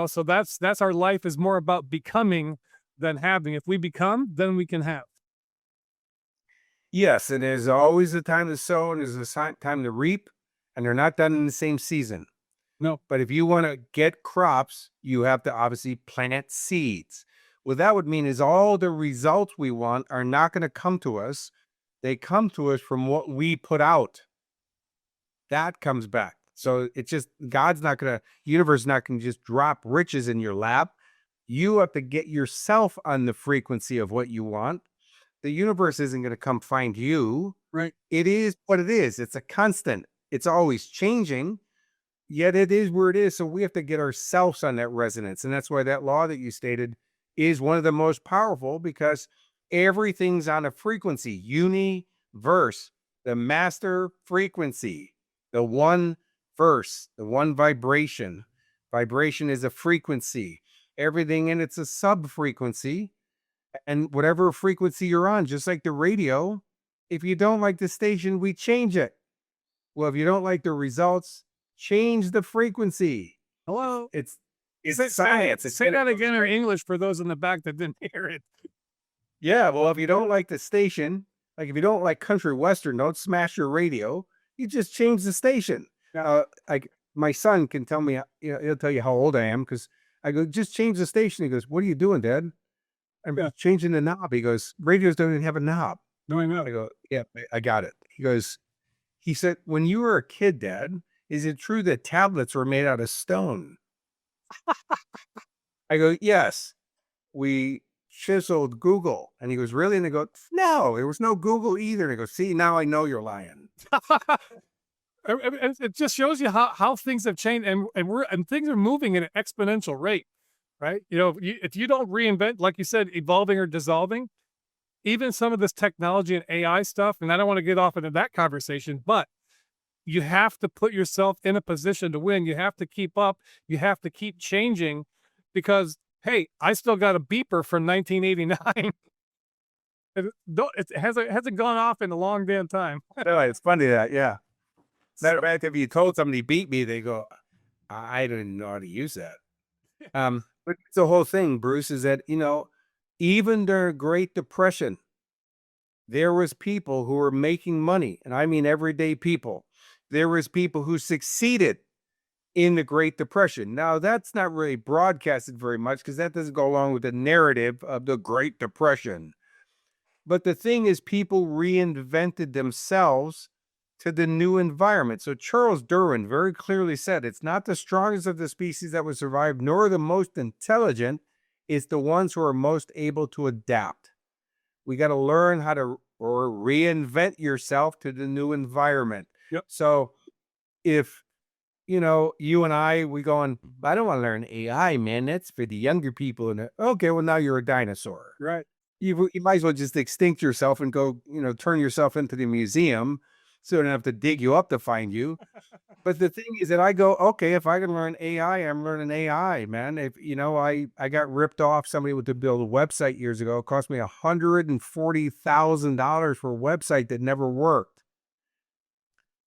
So that's our life is more about becoming than having. If we become, then we can have. Yes, and there's always a time to sow and there's a time to reap, and they're not done in the same season. No, But if you want to get crops, you have to obviously plant seeds. What that would mean is all the results we want are not going to come to us. They come to us from what we put out. That comes back. So it's just God's not going to, universe is not going to just drop riches in your lap. You have to get yourself on the frequency of what you want. The universe isn't going to come find you. right. It is what it is. It's a constant. It's always changing, yet it is where it is. So we have to get ourselves on that resonance. And that's why that law that you stated is one of the most powerful, because everything's on a frequency, universe, the master frequency, the one verse, the one vibration. Vibration is a frequency. Everything in it's a sub frequency. And whatever frequency you're on, just like the radio, if you don't like the station, we change it. Well, if you don't like the results, change the frequency. Hello. It's Say, science. say that again in English for those in the back that didn't hear it. Yeah, well, if you don't like the station, like if you don't like country western, don't smash your radio. You just change the station. Like my son can tell me, he'll tell you how old I am, because I go, just change the station. He goes, "What are you doing, Dad?" I'm changing the knob. He goes, "Radios don't even have a knob." No, I know. I go, "Yeah, I got it." He said, "When you were a kid, Dad, is it true that tablets were made out of stone?" I go, "Yes, we chiseled Google." And he goes, "Really?" And I go, "No, there was no Google either." And he goes, "See, now I know you're lying." It just shows you how things have changed, and things are moving at an exponential rate, right? If you don't reinvent, like you said, evolving or dissolving, even some of this technology and AI stuff, and I don't want to get off into that conversation, but you have to put yourself in a position to win. You have to keep up. You have to keep changing, because hey, I still got a beeper from 1989. It hasn't gone off in a long damn time. No, it's funny that, yeah. Matter of fact, if you told somebody beat me, they go, "I don't know how to use that." But it's the whole thing, Bruce, is that, even during Great Depression, there was people who were making money, and I mean everyday people. There was people who succeeded in the Great Depression. Now, that's not really broadcasted very much, because that doesn't go along with the narrative of the Great Depression. But the thing is, people reinvented themselves to the new environment. So Charles Darwin very clearly said, it's not the strongest of the species that will survive, nor the most intelligent. It's the ones who are most able to adapt. We got to learn how to or reinvent yourself to the new environment. Yep. So if you and we going, "I don't want to learn AI, man. That's for the younger people." And okay, well, now you're a dinosaur. Right. You might as well just extinct yourself and go, turn yourself into the museum, so they don't have to dig you up to find you. But the thing is that I go, okay, if I can learn AI, I'm learning AI, man. If I got ripped off. Somebody to build a website years ago. It cost me $140,000 for a website that never worked.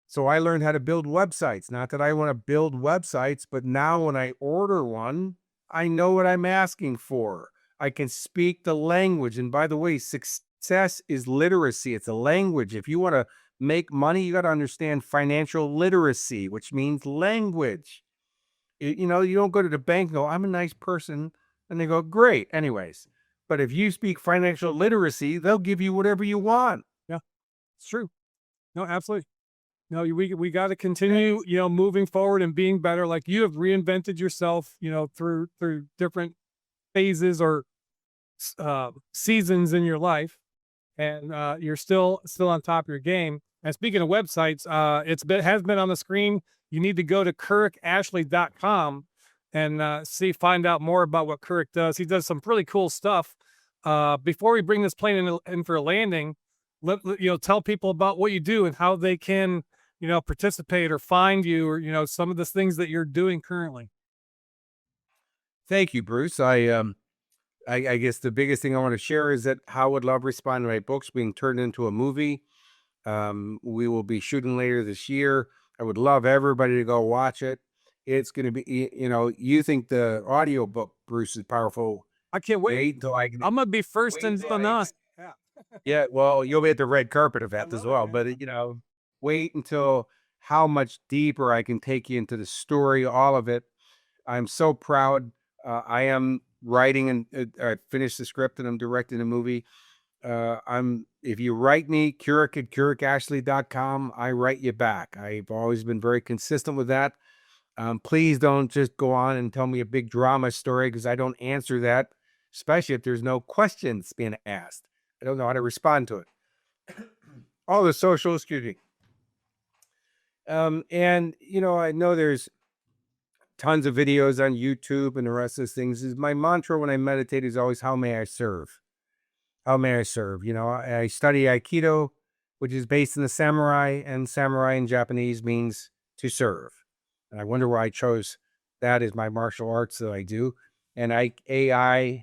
So I learned how to build websites. Not that I want to build websites, but now when I order one, I know what I'm asking for. I can speak the language. And by the way, success is literacy. It's a language. If you want to make money, you got to understand financial literacy, which means language. You don't go to the bank and go, "I'm a nice person." And they go, "Great. Anyways." But if you speak financial literacy, they'll give you whatever you want. Yeah, it's true. No, absolutely. No, we got to continue, moving forward and being better. Like you have reinvented yourself, through different phases or seasons in your life, and you're still on top of your game. And speaking of websites, has been on the screen. You need to go to kurekashley.com and find out more about what Kurek does. He does some really cool stuff. Before we bring this plane in for a landing, tell people about what you do and how they can participate or find you, or some of the things that you're doing currently. Thank you, Bruce. I guess the biggest thing I want to share is that how would love respond to my books being turned into a movie. We will be shooting later this year. I would love everybody to go watch it. It's going to be, you think the audio book, Bruce, is powerful. I can't wait. Wait until I can. I'm gonna be first in the nut. Yeah. Yeah. Well, you'll be at the red carpet event as well. But, wait until how much deeper I can take you into the story, all of it. I'm so proud. I am writing and I finished the script and I'm directing a movie. If you write me, Kurek at KurekAshley.com, I write you back. I've always been very consistent with that. Please don't just go on and tell me a big drama story, because I don't answer that, especially if there's no questions being asked. I don't know how to respond to it. All the social, excuse me. And I know there's tons of videos on YouTube and the rest of those things. Is my mantra when I meditate is always, how may I serve? How may I serve? I study Aikido, which is based in the samurai, and samurai in Japanese means to serve. And I wonder why I chose that as my martial arts that I do. And Aikido,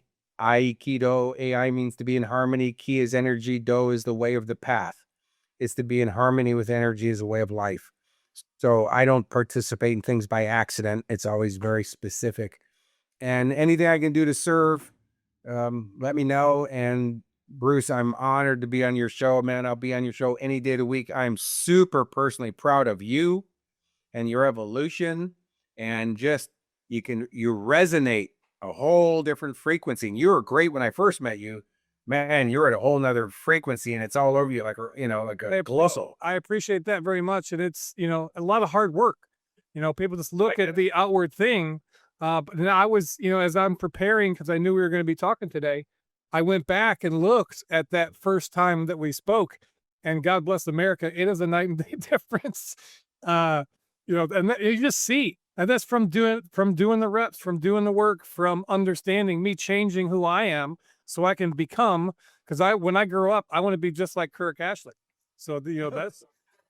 AI means to be in harmony. Ki is energy. Do is the way of the path. Is to be in harmony with energy is a way of life. So I don't participate in things by accident. It's always very specific. And anything I can do to serve, let me know. And Bruce, I'm honored to be on your show, man. I'll be on your show any day of the week. I'm super personally proud of you and your evolution. And just you resonate a whole different frequency. And you were great when I first met you. Man, you're at a whole nother frequency and it's all over you like a glow. I appreciate that very much, and it's a lot of hard work. People just look at the outward thing, but then I was as I'm preparing because I knew we were going to be talking today, I went back and looked at that first time that we spoke, and God bless America, it is a night and day difference. And you just see, and that's from doing the reps, from doing the work, from understanding me changing who I am so I can become, because when I grow up, I want to be just like Kurek Ashley. So that's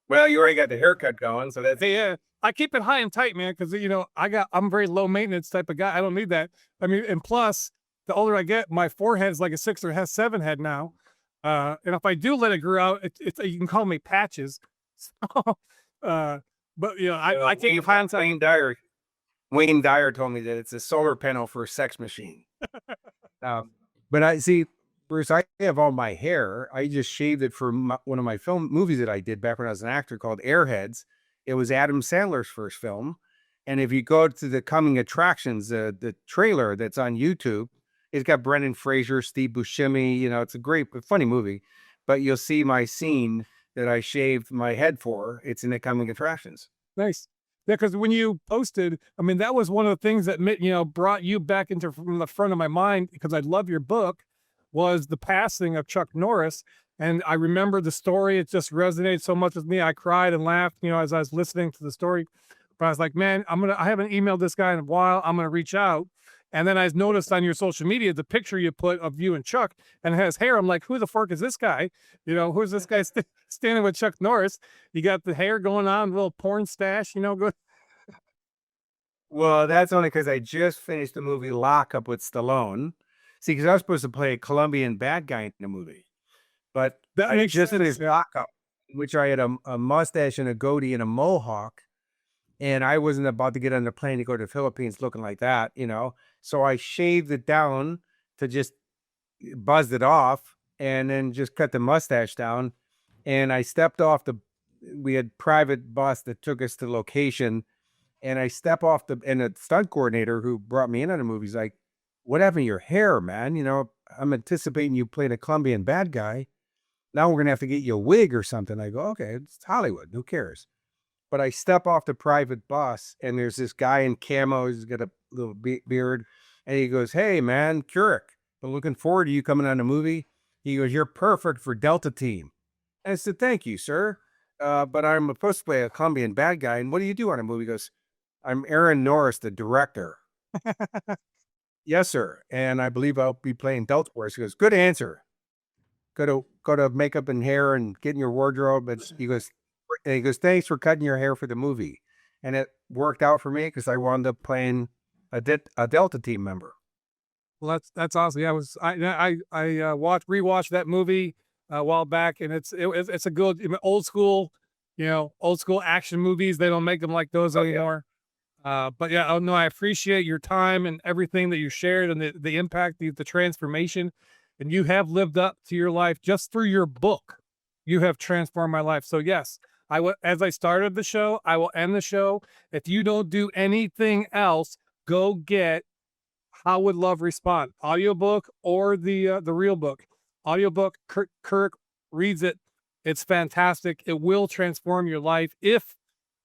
Well, you already got the haircut going, so that's yeah. I keep it high and tight, man, because I'm a very low maintenance type of guy. I don't need that. I mean, and plus, the older I get, my forehead's like a 6 or has 7 head now. And if I do let it grow out, you can call me patches. So, but I keep it high and tight. Wayne Dyer told me that it's a solar panel for a sex machine. But I see, Bruce, I have all my hair. I just shaved it for one of my movies that I did back when I was an actor called Airheads. It was Adam Sandler's first film. And if you go to the coming attractions, the trailer that's on YouTube, it's got Brendan Fraser, Steve Buscemi. It's a great, funny movie. But you'll see my scene that I shaved my head for. It's in the coming attractions. Nice. Yeah, because when you posted, I mean, that was one of the things that brought you back into from the front of my mind, because I love your book, was the passing of Chuck Norris. And I remember the story. It just resonated so much with me. I cried and laughed, as I was listening to the story. But I was like, man, I haven't emailed this guy in a while. I'm gonna reach out. And then I noticed on your social media the picture you put of you and Chuck, and it has hair. I'm like, who the fuck is this guy? Who's this guy standing with Chuck Norris? You got the hair going on, a little porn stash, good. Well, that's only because I just finished the movie Lock Up with Stallone. See, because I was supposed to play a Colombian bad guy in the movie. But That I makes just sense. finished Lock Up, which I had a mustache and a goatee and a mohawk. And I wasn't about to get on the plane to go to the Philippines looking like that. So I shaved it down to just buzz it off and then just cut the mustache down. And I stepped off we had private bus that took us to location. And I step off and the stunt coordinator who brought me in on the movie is like, what happened to your hair, man? I'm anticipating you playing a Colombian bad guy. Now we're going to have to get you a wig or something. I go, okay, it's Hollywood. Who cares? But I step off the private bus and there's this guy in camo. He's got a little beard. And he goes, hey, man, Kurek, been looking forward to you coming on the movie. He goes, you're perfect for Delta Team. And I said, thank you, sir. But I'm supposed to play a Colombian bad guy. And what do you do on a movie? He goes, I'm Aaron Norris, the director. Yes, sir. And I believe I'll be playing Delta Force. He goes, good answer. Go to makeup and hair and get in your wardrobe. And he goes, thanks for cutting your hair for the movie. And it worked out for me because I wound up playing a Delta Team member. Well, that's awesome. Yeah, I rewatched that movie a while back, and it's a good old school, old school action movies. They don't make them like those anymore. But yeah, oh no, I appreciate your time and everything that you shared, and the impact, the transformation, and you have lived up to your life just through your book. You have transformed my life. So yes, as I started the show, I will end the show. If you don't do anything else, go get How Would Love Respond, audiobook or the real book. Audiobook, Kurek reads it. It's fantastic. It will transform your life if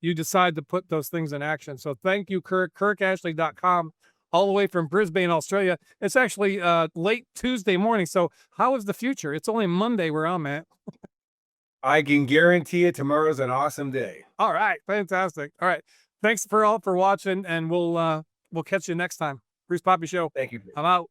you decide to put those things in action. So thank you, Kurek. KurekAshley.com, all the way from Brisbane, Australia. It's actually late Tuesday morning. So how is the future? It's only Monday where I'm at. I can guarantee it. Tomorrow's an awesome day. All right, fantastic. All right, thanks for watching, and we'll catch you next time. Bruce Poppy Show. Thank you. I'm out.